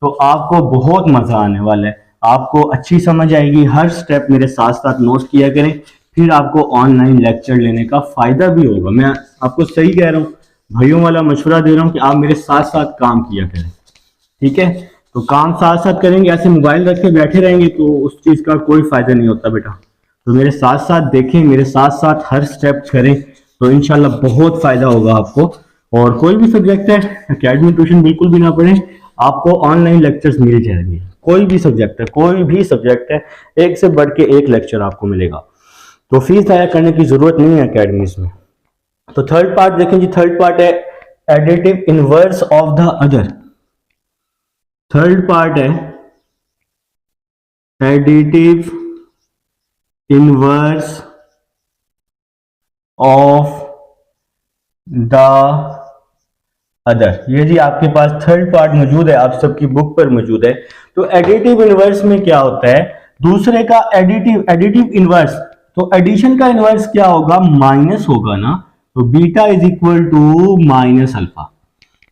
तो आपको बहुत मजा आने वाला है, आपको अच्छी समझ आएगी, हर स्टेप मेरे साथ साथ नोट किया करें, फिर आपको ऑनलाइन लेक्चर लेने का फायदा भी होगा। मैं आपको सही कह रहा हूँ, भाइयों वाला मशवरा दे रहा हूँ कि आप मेरे साथ साथ काम किया करें, ठीक है। तो काम साथ साथ करेंगे, ऐसे मोबाइल रख के बैठे रहेंगे तो उस चीज का कोई फायदा नहीं होता बेटा। तो मेरे साथ साथ देखें, मेरे साथ साथ हर स्टेप करें, तो इंशाल्लाह बहुत फायदा होगा आपको। और कोई भी सब्जेक्ट है, एकेडमी ट्यूशन बिल्कुल भी ना पढ़ें, आपको ऑनलाइन लेक्चर्स मिल जाएंगे। कोई भी सब्जेक्ट है, कोई भी सब्जेक्ट है, एक से बढ़ के एक लेक्चर आपको मिलेगा, तो फीस अदा करने की जरूरत नहीं है एकेडमीज में। तो थर्ड पार्ट देखें जी, थर्ड पार्ट है additive inverse of the other. Third part है additive inverse of the other. ये जी आपके पास थर्ड पार्ट मौजूद है, आप सबकी बुक पर मौजूद है। तो एडिटिव इनवर्स में क्या होता है, दूसरे का एडिटिव इनवर्स, तो एडिशन का इनवर्स क्या होगा, माइनस होगा ना, तो beta is equal to minus alpha,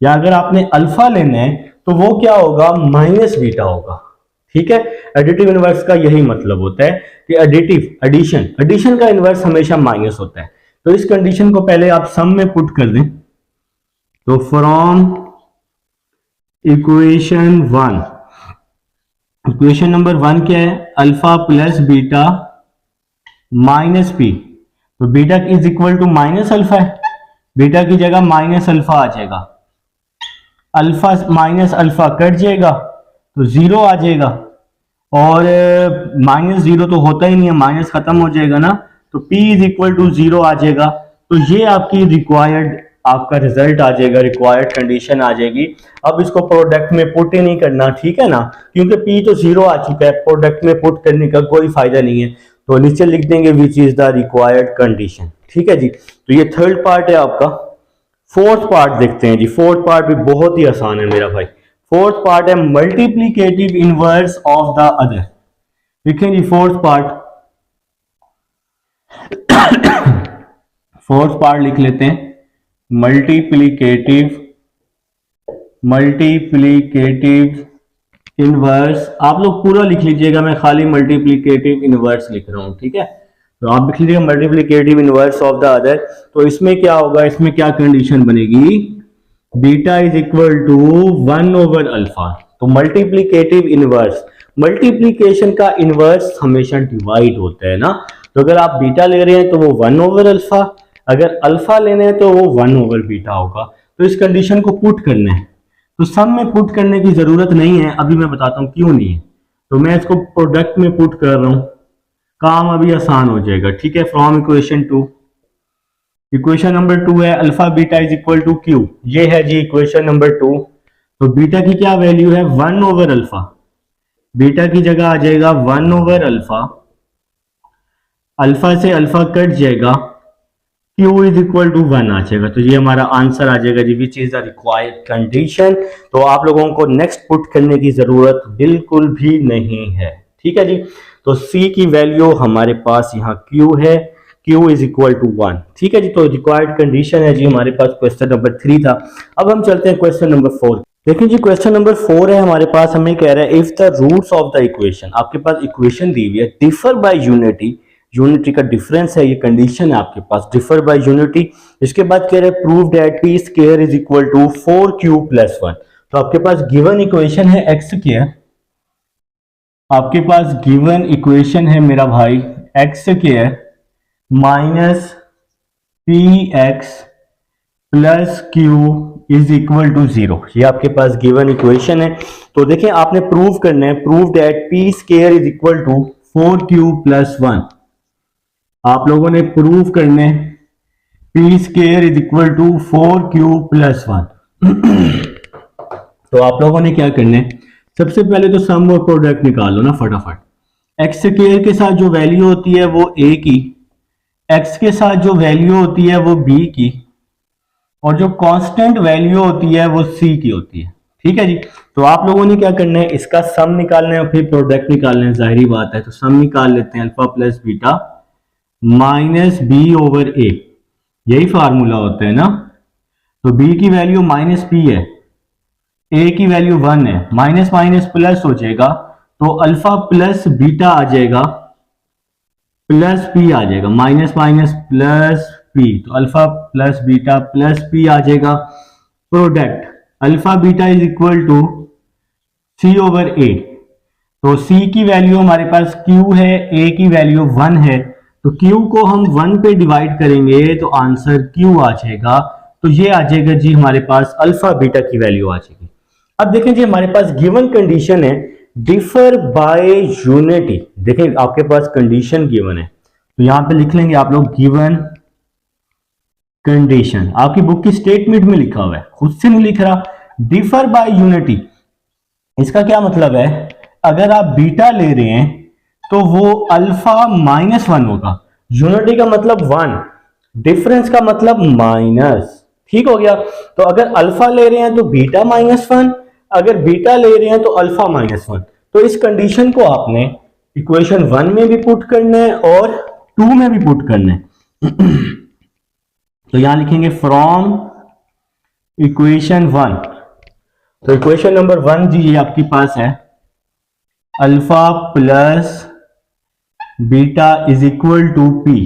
या अगर आपने अल्फा लेना है तो वो क्या होगा, माइनस बीटा होगा, ठीक है। एडिटिव इनवर्स का यही मतलब होता है कि एडिशन का इनवर्स हमेशा माइनस होता है। तो इस कंडीशन को पहले आप सम में पुट कर दें, तो फ्रॉम इक्वेशन नंबर 1 क्या है, alpha plus beta minus P, तो beta is equal to minus alpha है, बीटा की जगह माइनस अल्फा आ जाएगा, अल्फा माइनस अल्फा कट जाएगा तो 0 आ जाएगा, और माइनस 0 तो होता ही नहीं है, माइनस खत्म हो जाएगा ना, तो p इज इक्वल टू 0 आ जाएगा। तो ये आपकी रिक्वायर्ड आपका रिजल्ट आ जाएगा, रिक्वायर्ड कंडीशन आ जाएगी। अब इसको प्रोडक्ट में पुट ही नहीं करना, ठीक है ना, क्योंकि p तो 0 आ चुका है, प्रोडक्ट में पुट करने का कोई फायदा नहीं है, तो नीचे लिख देंगे विच इज द रिक्वायर्ड कंडीशन, ठीक है जी। तो ये थर्ड पार्ट है आपका। फोर्थ पार्ट देखते हैं जी, फोर्थ पार्ट भी बहुत ही आसान है मेरा भाई। फोर्थ पार्ट है multiplicative inverse of the other. देखें जी फोर्थ पार्ट लिख लेते हैं, मल्टीप्लीकेटिव इनवर्स। आप लोग पूरा लिख लीजिएगा, मैं खाली मल्टीप्लीकेटिव इनवर्स लिख रहा हूं, ठीक है। तो आप लिख लीजिएगा multiplicative inverse of the other. तो इसमें क्या होगा, इसमें क्या कंडीशन बनेगी, beta is equal to 1 over alpha. तो मल्टीप्लीकेटिव इनवर्स, मल्टीप्लीकेशन का इनवर्स हमेशा डिवाइड होता है ना, तो अगर आप बीटा ले रहे हैं तो वो 1 ओवर अल्फा, अगर अल्फा लेने हैं तो वो 1 ओवर बीटा होगा। तो इस कंडीशन को पुट करना है, तो सम में पुट करने की जरूरत नहीं है, अभी मैं बताता हूं क्यों नहीं है। तो मैं इसको प्रोडक्ट में पुट कर रहा हूं, काम अभी आसान हो जाएगा, ठीक है। फ्रॉम इक्वेशन नंबर 2 है alpha beta is equal to q, ये है जी इक्वेशन नंबर 2। तो बीटा की क्या वैल्यू है, 1 ओवर अल्फा, बीटा की जगह आ जाएगा 1 ओवर अल्फा, अल्फा से अल्फा कट जाएगा, Q इज इक्वल टू 1 आ जाएगा। तो ये हमारा आंसर आ जाएगा जी, which is the required condition. तो आप लोगों को नेक्स्ट पुट करने की जरूरत बिल्कुल भी नहीं है, ठीक है जी। तो C की वैल्यू हमारे पास यहाँ Q है, Q इज इक्वल टू 1, ठीक है जी। तो रिक्वायर्ड कंडीशन है जी हमारे पास, क्वेश्चन नंबर 3 था। अब हम चलते हैं क्वेश्चन नंबर 4। देखिए जी क्वेश्चन नंबर 4 है हमारे पास, हमें कह रहा है if the roots of the equation, आपके पास इक्वेशन दी हुई है, डिफर बाय यूनिटी का डिफरेंस है, ये कंडीशन है आपके पास, डिफर बाय यूनिटी। इसके बाद कह रहे हैं prove that p square is equal to 4q plus 1। तो आपके पास गिवन इक्वेशन है एक्स स्क्वायर, आपके पास गिवन इक्वेशन है मेरा भाई x square minus p x plus Q is equal to 0। ये आपके पास गिवन इक्वेशन है। तो देखें आपने प्रूव करना है, prove that p square is equal to 4q plus 1। आप लोगों ने प्रूव करने p square is equal to 4q plus 1। तो आप लोगों ने क्या करना है, सबसे पहले तो सम और प्रोडक्ट निकालो ना फटाफट। एक्स स्क्वायर के साथ जो वैल्यू होती है वो a की, एक्स के साथ जो वैल्यू होती है वो b की, और जो कांस्टेंट वैल्यू होती है वो c की होती है। ठीक है जी। तो आप लोगों ने क्या करना है, इसका सम निकालना है और फिर प्रोडक्ट निकालना है, जाहिर बात है। तो सम निकाल लेते हैं, alpha plus beta minus B over A, यही फार्मूला होता है ना। तो b की वैल्यू माइनस पी है, a की वैल्यू 1 है, माइनस माइनस प्लस हो जाएगा, तो अल्फा प्लस बीटा आ जाएगा प्लस पी आ जाएगा, माइनस माइनस प्लस पी, तो alpha plus beta plus P आ जाएगा। Product alpha beta is equal to C over A. तो c की वैल्यू हमारे पास q है, a की वैल्यू 1 है, तो q को हम 1 पे डिवाइड करेंगे तो आंसर q आ जाएगा। तो ये आ जाएगा जी हमारे पास अल्फा बीटा की वैल्यू आ जाएगी। अब देखें जी हमारे पास गिवन कंडीशन है डिफर बाय यूनिटी। देखें आपके पास कंडीशन गिवन है, तो यहां पे लिख लेंगे आप लोग गिवन कंडीशन। आपकी बुक की स्टेटमेंट में लिखा हुआ है, खुद से नहीं लिख रहा। डिफर बाय यूनिटी, इसका क्या मतलब है, अगर आप बीटा ले रहे हैं तो वो अल्फा माइनस 1 होगा। यूनिटी का मतलब 1, डिफरेंस का मतलब माइनस। ठीक हो गया। तो अगर अल्फा ले रहे हैं तो बीटा माइनस 1, अगर बीटा ले रहे हैं तो अल्फा माइनस 1। तो इस कंडीशन को आपने इक्वेशन 1 में भी पुट करना है और 2 में भी पुट करना है। तो यहां लिखेंगे फ्रॉम इक्वेशन 1। तो इक्वेशन नंबर 1 जी ये आपके पास है, alpha plus beta is equal to p.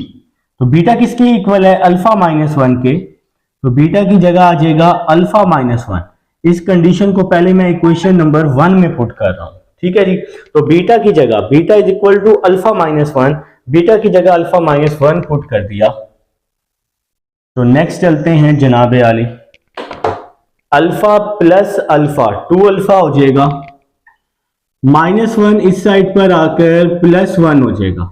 तो बीटा किसके इक्वल है, अल्फा माइनस 1 के, तो बीटा की जगह आ जाएगा अल्फा माइनस 1। इस कंडीशन को पहले मैं इक्वेशन नंबर 1 में पुट कर रहा हूं। ठीक है जी। तो बीटा की जगह beta is equal to alpha minus 1, beta की जगह अल्फा माइनस 1 पुट कर दिया। तो नेक्स्ट चलते हैं जनाबे आली, अल्फा प्लस अल्फा 2 अल्फा हो जाएगा, माइनस 1 इस साइड पर आकर प्लस 1 हो जाएगा।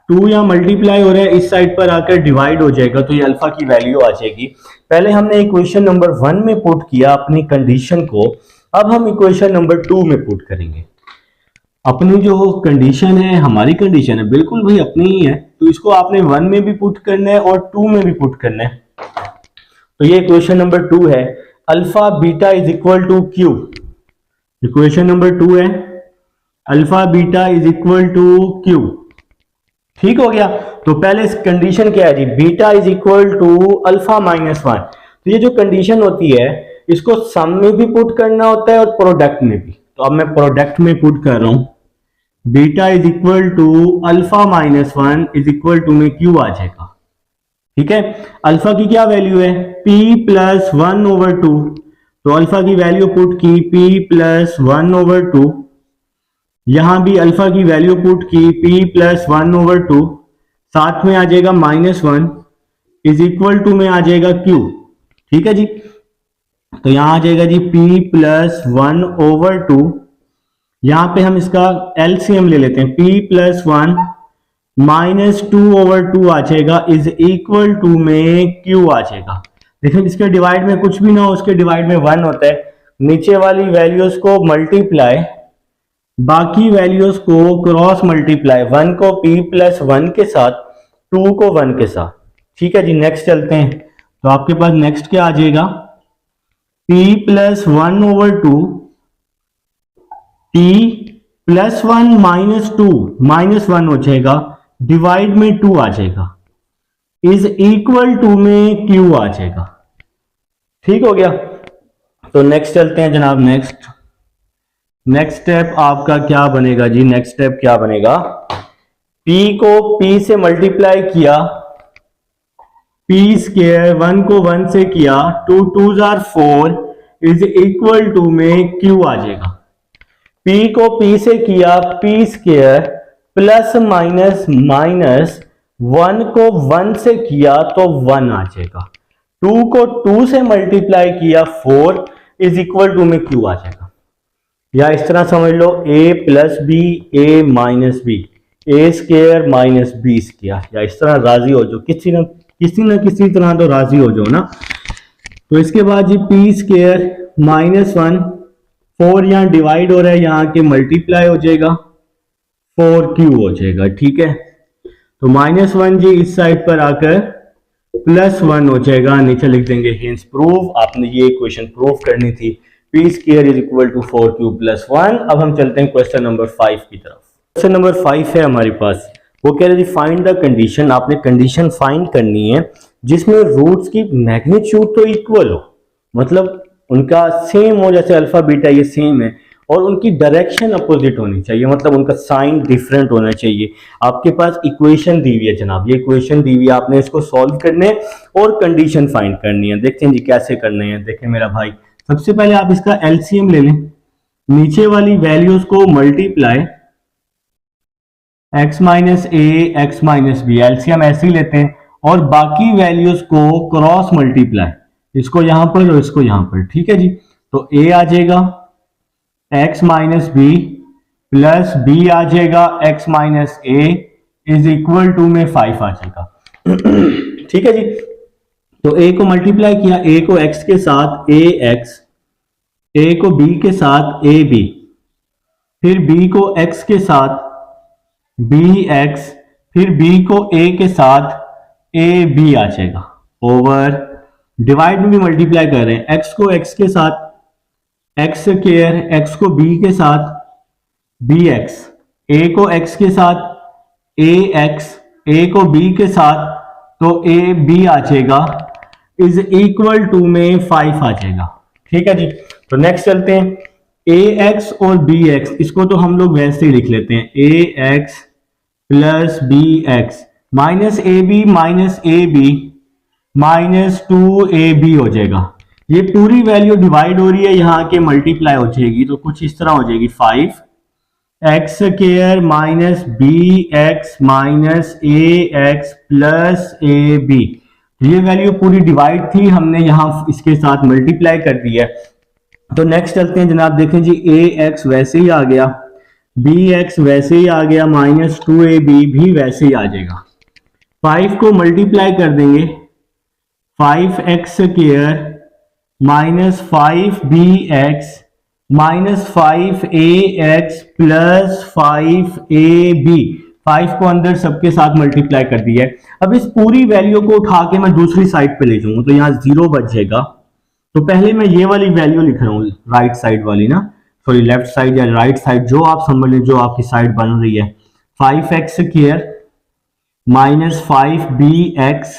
2 यहां मल्टीप्लाई हो रहा है, इस साइड पर आकर डिवाइड हो जाएगा, तो ये अल्फा की वैल्यू आ जाएगी। पहले हमने इक्वेशन नंबर 1 में पुट किया अपनी कंडीशन को, अब हम इक्वेशन नंबर 2 में पुट करेंगे। अपनी जो कंडीशन है, हमारी कंडीशन है बिल्कुल भाई अपनी ही है, तो इसको आपने 1 में भी पुट करना है और 2 में भी पुट करना है। तो ये इक्वेशन नंबर 2 है, alpha beta is equal to Q. Equation number 2 है, alpha beta is equal to Q. ठीक हो गया। तो पहले इस कंडीशन क्या है जी, beta is equal to alpha minus 1। तो ये जो कंडीशन होती है इसको सम में भी पुट करना होता है और प्रोडक्ट में भी। तो अब मैं प्रोडक्ट में पुट कर रहा हूं, beta is equal to alpha minus 1 is equal to में क्यू आ जाएगा। ठीक है। अल्फा की क्या वैल्यू है, p प्लस 1 ओवर 2। तो अल्फा की वैल्यू पुट की p प्लस 1 ओवर 2, यहां भी अल्फा की वैल्यू पुट की p प्लस 1 ओवर 2, साथ में आ जाएगा माइनस 1 इज इक्वल टू में आ जाएगा q। ठीक है जी। तो यहां आ जाएगा जी p प्लस 1 ओवर 2, यहां पे हम इसका एलसीएम ले लेते हैं, p प्लस 1 माइनस 2 ओवर 2 आ जाएगा इज इक्वल टू में q आ जाएगा। देखिए इसके डिवाइड में कुछ भी ना हो, उसके डिवाइड में 1 होता है, नीचे वाली वैल्यूज को मल्टीप्लाई, बाकी वैल्यूज को क्रॉस मल्टीप्लाई, 1 को p प्लस 1 के साथ, 2 को 1 के साथ। ठीक है जी। नेक्स्ट चलते हैं। तो आपके पास नेक्स्ट क्या आ जाएगा, p plus 1 over 2, p plus 1 minus 2, minus 1 हो जाएगा, डिवाइड में 2 आ जाएगा, इज इक्वल टू में q आ जाएगा। ठीक हो गया। तो नेक्स्ट चलते हैं जनाब। नेक्स्ट स्टेप आपका क्या बनेगा जी, नेक्स्ट स्टेप क्या बनेगा, p को p से मल्टीप्लाई किया, p स्क्वायर 1 को 1 से किया, 2 2s are 4 is equal to में q आ जाएगा। p को p से किया, p square plus minus minus 1 को 1 से किया तो 1 आ जाएगा। 2 को 2 से मल्टीप्लाई किया 4 इज इक्वल टू में क्यू आ जाएगा। या इस तरह समझ लो a plus b a minus b a square minus b square, या इस तरह राजी हो जाओ, किसी न किसी तरह तो राजी हो जाओ ना। तो इसके बाद जी पी स्केयर -1, 4 यहाँ डिवाइड हो रहा है, यहाँ के मल्टीप्लाई हो जाएगा 4q हो जाएगा। ठीक है, तो -1 जी इस साइड पर आकर +1 हो जाएगा, नीचे लिख देंगे हिंस प्रूव। आपने ये इक्वेशन प्रूव करनी थी, p square is equal to 4q + 1। अब हम चलते हैं क्वेश्चन नंबर 5 की तरफ। क्वेश्चन नंबर 5 है हमारे पास, वो कह रहे थे फाइंड द कंडीशन। आपने कंडीशन फाइंड करनी है जिसमें रूट्स की मैग्नीट्यूड तो इक्वल हो, मतलब उनका सेम हो, जैसे अल्फा बीटा ये सेम है, और उनकी डायरेक्शन अपोजिट होनी चाहिए, मतलब उनका साइन डिफरेंट होना चाहिए। आपके पास इक्वेशन दी हुई है जनाब, ये इक्वेशन दी हुई है, आपने इसको सॉल्व करने और कंडीशन फाइंड करनी है। देखते हैं जी कैसे करने हैं। देखें मेरा भाई, सबसे पहले आप इसका एलसीएम ले लें, नीचे वाली वैल्यूज को मल्टीप्लाई x माइनस ए एक्स माइनस बी, एलसीएम ऐसे ही लेते हैं, और बाकी वैल्यूज को क्रॉस मल्टीप्लाई, इसको यहां पर और इसको यहां पर। ठीक है जी, तो a आ जाएगा x minus B plus B आ जाएगा x minus A is equal to में 5 आ जाएगा। ठीक है जी, तो a को मल्टीप्लाई किया, a को x के साथ ax, a को b के साथ ab, फिर b को x के साथ bx, फिर b को a के साथ ab आ जाएगा ओवर, डिवाइड में भी मल्टीप्लाई कर रहे हैं, x को x के साथ x स्क्वायर, x को b के साथ bx, a को x के साथ ax, a को b के साथ तो ab आ जाएगा इज इक्वल टू में 5 आ जाएगा। ठीक है जी, तो नेक्स्ट चलते हैं, ax और bx, इसको तो हम लोग वैसे ही लिख लेते हैं, ax plus bx minus ab minus 2ab हो जाएगा। ये पूरी वैल्यू डिवाइड हो रही है, यहाँ के मल्टीप्लाई हो जाएगी, तो कुछ इस तरह हो जाएगी 5x square minus bx minus ax plus ab। ये वैल्यू पूरी डिवाइड थी, हमने यहाँ इसके साथ मल्टीप्लाई कर दी है। तो नेक्स्ट चलते हैं जनाब, देखें जी ax वैसे ही आ गया, bx वैसे ही आ गया, माइनस 2ab भी वैसे ही आ जाएगा। 5 को मल्टीप्लाई कर देंगे, 5x square minus 5bx minus 5ax plus 5ab, 5 को अंदर सबके साथ मल्टीप्लाई कर दिया है। अब इस पूरी वैल्यू को उठा के मैं दूसरी साइड पे ले जाऊंगा, तो यहाँ 0 बच जाएगा। तो पहले मैं ये वाली वैल्यू लिख रहा हूँ, राइट साइड वाली ना, सॉरी लेफ्ट साइड या राइट साइड, जो आप समझ लें, जो आपकी साइड बन रही है। 5x square minus 5bx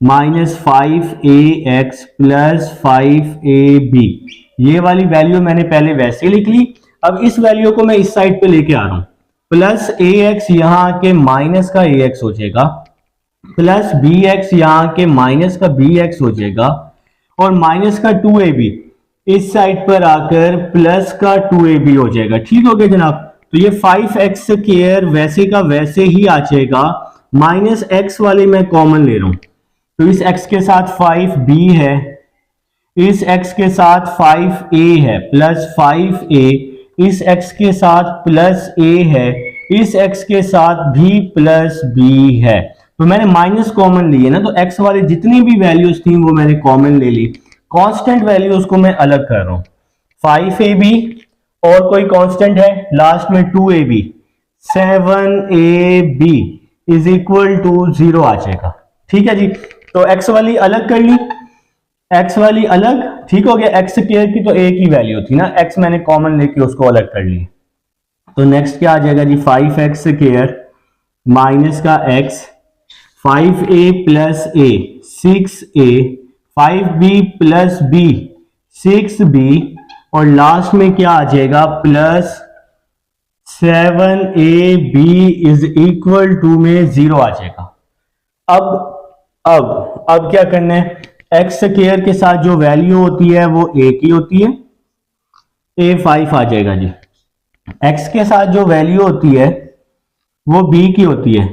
minus 5ax plus 5ab, ये वाली वैल्यू मैंने पहले वैसे लिख ली। अब इस वैल्यू को मैं इस साइड पे लेके आ रहा हूं, प्लस ax यहां के माइनस का ax हो जाएगा, प्लस bx यहां के माइनस का bx हो जाएगा, और माइनस का 2ab इस साइड पर आकर प्लस का 2ab हो जाएगा। ठीक हो गया जनाब, तो ये 5x स्क्वायर वैसे का वैसे ही आ जाएगा, माइनस x वाले मैं कॉमन ले रहा हूं, तो इस x के साथ 5b है, इस x के साथ 5a है, प्लस 5a, इस x के साथ प्लस a है, इस x के साथ भी प्लस b है। तो मैंने माइनस कॉमन लिए ना, तो x वाले जितनी भी वैल्यूज थी वो मैंने कॉमन ले ली, कांस्टेंट वैल्यूज को मैं अलग कर रहा हूं, 5ab और कोई कांस्टेंट है लास्ट में 2ab, 7ab is equal to 0 आ जाएगा। ठीक है जी, तो x वाली अलग कर ली, x वाली अलग, ठीक हो गया। x स्क्वायर की तो a की वैल्यू थी ना, x मैंने कॉमन लेके उसको अलग कर ली। तो नेक्स्ट क्या आ जाएगा जी, 5x स्क्वायर माइनस का x, 5a plus a 6a, 5b plus b 6b, और लास्ट में क्या आ जाएगा, plus 7ab is equal to में 0 आ जाएगा। अब क्या करना है, एक्स स्क्वायर के साथ जो वैल्यू होती है वो a की होती है, a5 आ जाएगा जी। x के साथ जो वैल्यू होती है वो b की होती है,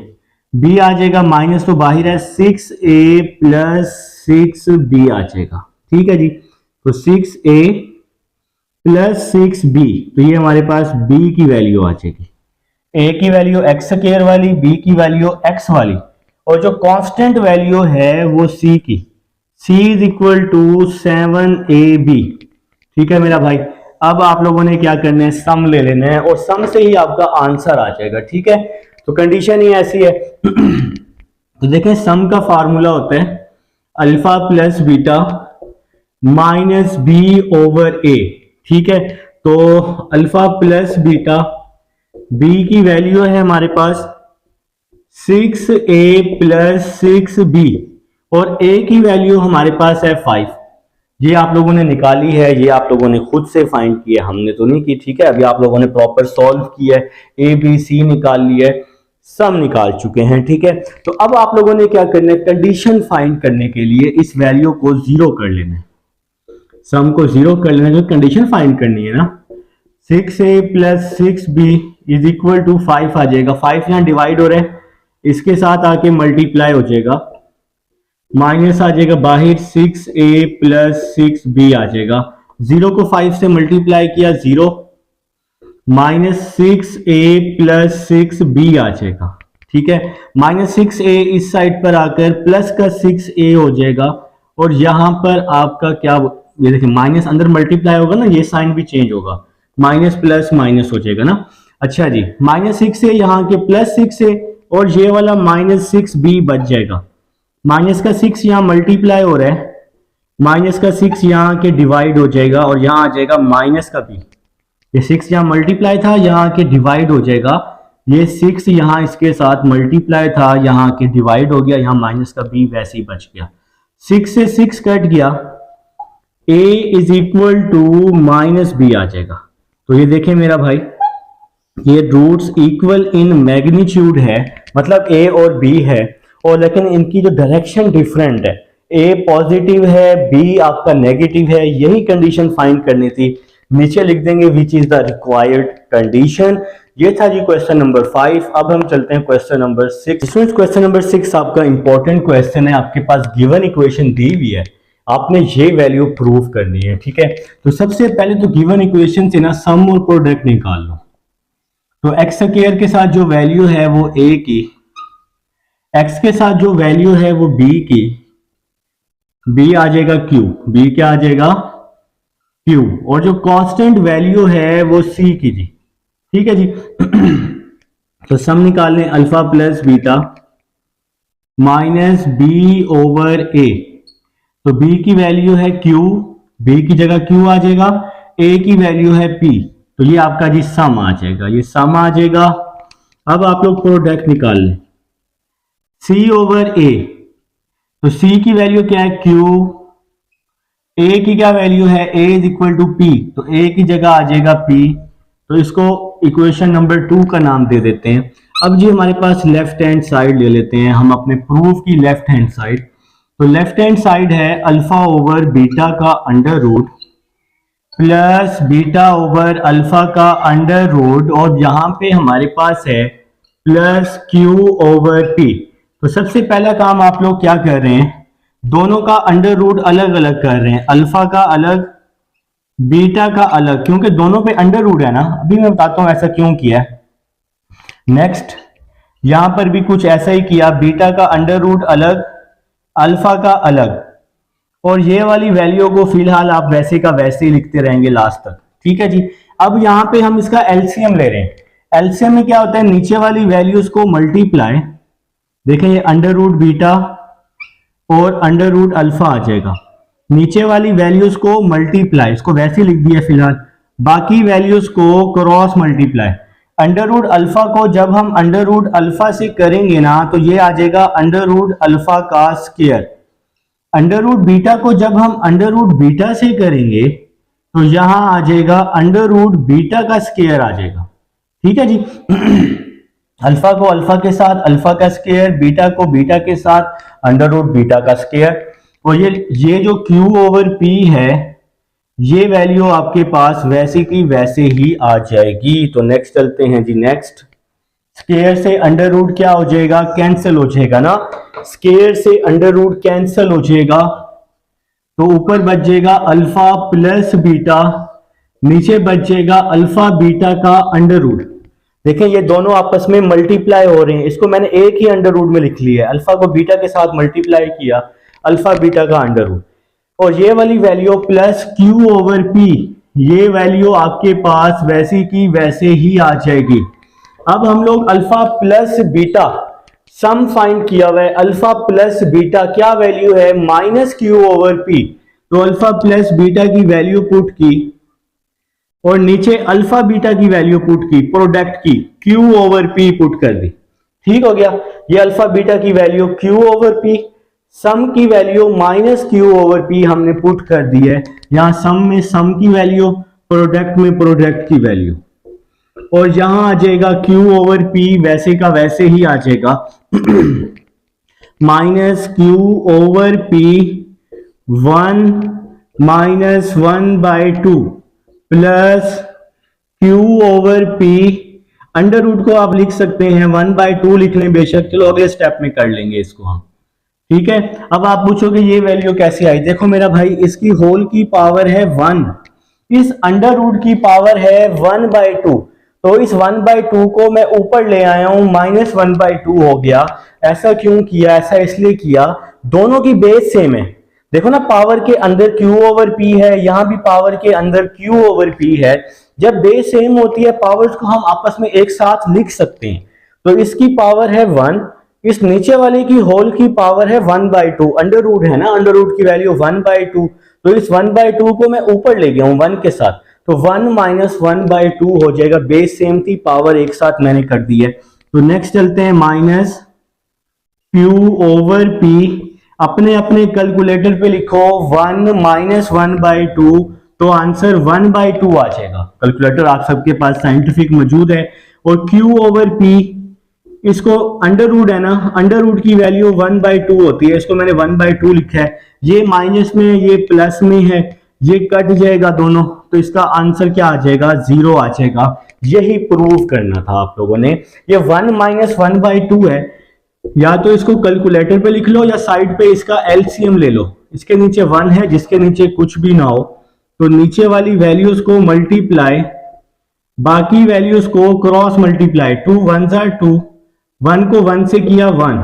बी आ जाएगा माइनस तो बाहर है 6a प्लस 6b आ जाएगा। ठीक है जी, तो 6a प्लस 6b, तो ये हमारे पास b की वैल्यू आ जाएगी। a की वैल्यू एक्स स्क्वायर वाली, b की वैल्यू x वाली, और जो कांस्टेंट वैल्यू है वो c की, c is equal to 7ab। ठीक है मेरा भाई, अब आप लोगों ने क्या करना है, सम ले लेना है और सम से ही आपका आंसर आ जाएगा। ठीक है, तो कंडीशन ही ऐसी है। तो देखें, सम का फार्मूला होता है alpha plus beta minus B over A. ठीक है, तो अल्फा प्लस बीटा, बी की वैल्यू है हमारे पास 6a प्लस 6b और a की वैल्यू हमारे पास है 5। ये आप लोगों ने निकाली है, ये आप लोगों ने खुद से फाइंड किया, हमने तो नहीं की। ठीक है, अभी आप लोगों ने प्रॉपर सॉल्व किया है, ए बी सी निकाल लिया है, सम निकाल चुके हैं। ठीक है, तो अब आप लोगों ने क्या करना है, कंडीशन फाइंड करने के लिए इस वैल्यू को जीरो कर लेना है, सम को जीरो कर लेना है, कंडीशन फाइंड करनी है ना। 6a plus 6b is equal to 5 आ जाएगा। 5 यहां डिवाइड हो रहा है, इसके साथ आके मल्टीप्लाई हो जाएगा, माइनस आ जाएगा बाहर, 6a प्लस 6b आ जाएगा। 0 को 5 से मल्टीप्लाई किया, 0 माइनस 6a प्लस 6b आ जाएगा। ठीक है, माइनस 6a इस साइड पर आकर प्लस का 6a हो जाएगा, और यहां पर आपका क्या, ये देखिए माइनस अंदर मल्टीप्लाई होगा ना, ये साइन भी चेंज होगा, माइनस प्लस माइनस हो जाएगा ना। अच्छा जी, माइनस 6a यहाँ के प्लस 6a और ये वाला माइनस 6b बच जाएगा। माइनस का 6 यहाँ मल्टीप्लाई हो रहा है, माइनस का 6 यहाँ के डिवाइड हो जाएगा और यहाँ आ जाएगा माइनस का b। ये 6 यहाँ मल्टीप्लाई था, यहाँ के डिवाइड हो जाएगा, ये 6 यहाँ इसके साथ मल्टीप्लाई था, यहाँ के डिवाइड हो गया, यहाँ माइनस का b वैसे ही बच गया। 6 से 6 कट गया, a is equal to minus b आ जाएगा। तो ये देखें मेरा भाई, ये रूट्स इक्वल इन मैग्नीट्यूड है, मतलब a और b है, और लेकिन इनकी जो डायरेक्शन डिफरेंट है, a पॉजिटिव है, b आपका नेगेटिव है। यही कंडीशन फाइंड करनी थी, नीचे लिख देंगे विच इज द रिक्वायर्ड कंडीशन। ये था जी क्वेश्चन नंबर 5। अब हम चलते हैं question number 6। Students, question number 6 आपका इंपॉर्टेंट क्वेश्चन है, आपके पास गिवन इक्वेशन दी हुई है, आपने ये वैल्यू प्रूव करनी है। ठीक है, तो सबसे पहले तो गिवन इक्वेशन से ना सम और प्रोडक्ट निकाल लो। तो एक्स स्क्वायर के साथ जो वैल्यू है वो a की, x के साथ जो वैल्यू है वो b की, b आ जाएगा q, b क्या आ जाएगा q, और जो कांस्टेंट वैल्यू है वो c की जी। ठीक है जी। तो सम निकाल लें, alpha plus beta minus b over a। तो b की वैल्यू है q, b की जगह q आ जाएगा, a की वैल्यू है p, तो ये आपका जी सम आ जाएगा, ये सम आ जाएगा। अब आप लोग प्रोडक्ट निकाल लें, c ओवर a, तो c की वैल्यू क्या है q, a की क्या वैल्यू है, a is equal to p, तो a की जगह आ जाएगा p, तो इसको इक्वेशन नंबर 2 का नाम दे देते हैं। अब जी हमारे पास लेफ्ट हैंड साइड ले लेते हैं हम अपने प्रूफ की लेफ्ट हैंड साइड। तो लेफ्ट हैंड साइड है अल्फा ओवर बीटा का under root plus beta over alpha का अंडर रूट, और यहां पे हमारे पास है प्लस क्यू ओवर पी। तो सबसे पहला काम आप लोग क्या कर रहे हैं, दोनों का अंडर रूट अलग अलग कर रहे हैं, अल्फा का अलग बीटा का अलग, क्योंकि दोनों पे अंडर रूट है ना। अभी मैं बताता हूं ऐसा क्यों किया। नेक्स्ट, यहां पर भी कुछ ऐसा ही किया, बीटा का अंडर रूट अलग, अल्फा का अलग, और ये वाली वैल्यू को फिलहाल आप वैसे का वैसे ही लिखते रहेंगे लास्ट तक। ठीक है जी। अब यहां पे हम इसका एलसीएम ले रहे हैं। एलसीएम में क्या होता है, नीचे वाली वैल्यूज को मल्टीप्लाई, देखें ये अंडर रूट बीटा और अंडर रूट अल्फा आ जाएगा, नीचे वाली वैल्यूज को मल्टीप्लाई, इसको वैसे लिख दिया फिलहाल, बाकी वैल्यूज को cross multiply. Under root alpha को जब हम अंडर रूट अल्फा से करेंगे ना, तो ये आ जाएगा अंडर रूट अल्फा का स्क्वायर। अंडर रूट बीटा को जब हम अंडर रूट बीटा से करेंगे तो यहां आ जाएगा अंडर रूट बीटा का स्क्वायर आ जाएगा। ठीक है जी। अल्फा को अल्फा के साथ अल्फा का स्क्वायर, बीटा को बीटा के साथ अंडर रूट बीटा का स्क्वायर, और ये जो क्यू ओवर पी है, ये वैल्यू आपके पास वैसे की वैसे ही आ जाएगी। तो नेक्स्ट चलते हैं जी। नेक्स्ट स्क्वायर से अंडर रूट क्या हो जाएगा, कैंसिल हो जाएगा ना, स्क्वायर से अंडर रूट कैंसिल हो जाएगा, तो ऊपर बच जाएगा अल्फा प्लस बीटा, नीचे बच जाएगा अल्फा बीटा का अंडर रूट। देखें ये दोनों आपस में मल्टीप्लाई हो रहे हैं, इसको मैंने एक ही अंडर रूट में लिख लिया है, अल्फा को बीटा के साथ मल्टीप्लाई किया, अल्फा बीटा का अंडर रूट, और ये वाली value plus Q over P, ये वैल्यू आपके पास वैसी की वैसे ही आ जाएगी। अब हम लोग alpha plus beta sum find किया हुआ है, अल्फा प्लस बीटा क्या वैल्यू है, माइनस क्यू ओवर पी, तो अल्फा प्लस बीटा की वैल्यू पुट की और नीचे अल्फा बीटा की वैल्यू पुट की, प्रोडक्ट की Q ओवर P पुट कर दी, ठीक हो गया। ये अल्फा बीटा की वैल्यू Q ओवर P, सम की value minus Q over P हमने पुट कर दी है, यहां सम में सम की वैल्यू, प्रोडक्ट में प्रोडक्ट की वैल्यू, और यहां आ जाएगा Q ओवर P वैसे का वैसे ही आ जाएगा minus Q over P 1 minus 1/2 plus Q over P, under root को आप लिख सकते हैं 1/2 लिख लें बेशक, चलो अगले स्टेप में कर लेंगे इसको हम, ठीक है। अब आप पूछोगे ये वैल्यू कैसे आई, देखो मेरा भाई इसकी होल की पावर है 1, इस अंडर रूट की पावर है 1/2, तो इस 1/2 को मैं ऊपर ले आया हूं, माइनस 1/2 हो गया। ऐसा क्यों किया, ऐसा इसलिए किया दोनों की बेस सेम है, देखो ना पावर के अंदर Q ओवर P है, यहां भी पावर के अंदर Q ओवर P है, जब बेस सेम होती है पावर्स को हम आपस में एक साथ लिख सकते हैं, तो इसकी पावर है 1, इस नीचे वाले की होल की पावर है 1/2, अंडर रूट है ना, अंडर रूट की वैल्यू 1/2, तो इस 1/2 को मैं ऊपर ले गया हूं 1 के साथ, तो 1 माइनस 1/2 हो जाएगा, बेस सेम थी पावर एक साथ मैंने कर दी है। तो नेक्स्ट चलते हैं माइनस Q ओवर P, अपने अपने कैलकुलेटर पे लिखो 1 माइनस 1/2, तो आंसर 1/2 आ जाएगा, कैलकुलेटर आप सबके पास साइंटिफिक मौजूद है। और Q ओवर P, इसको अंडर रूट है ना, अंडर रूट की वैल्यू 1/2 होती है, इसको मैंने 1/2 लिखा है, ये माइनस में ये प्लस में है, ये कट जाएगा दोनों, तो इसका आंसर क्या आ जाएगा, 0 आ जाएगा। यही प्रूव करना था आप लोगों ने, ये 1 माइनस 1/2 है, या तो इसको कैलकुलेटर पे लिख लो या साइड पे इसका एलसीएम ले लो, इसके नीचे 1 है जिसके नीचे कुछ भी ना हो, तो नीचे वाली वैल्यूज को मल्टीप्लाई, बाकी वैल्यूज को क्रॉस मल्टीप्लाई, 2 1 are 2, 1 को 1 से किया 1,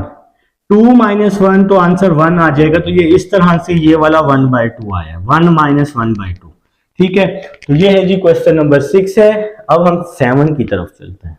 2 माइनस 1 तो आंसर 1 आ जाएगा, तो ये इस तरह से ये वाला 1/2 आया, 1 माइनस 1/2, ठीक है। तो ये है जी क्वेश्चन नंबर 6 है। अब हम 7 की तरफ चलते हैं।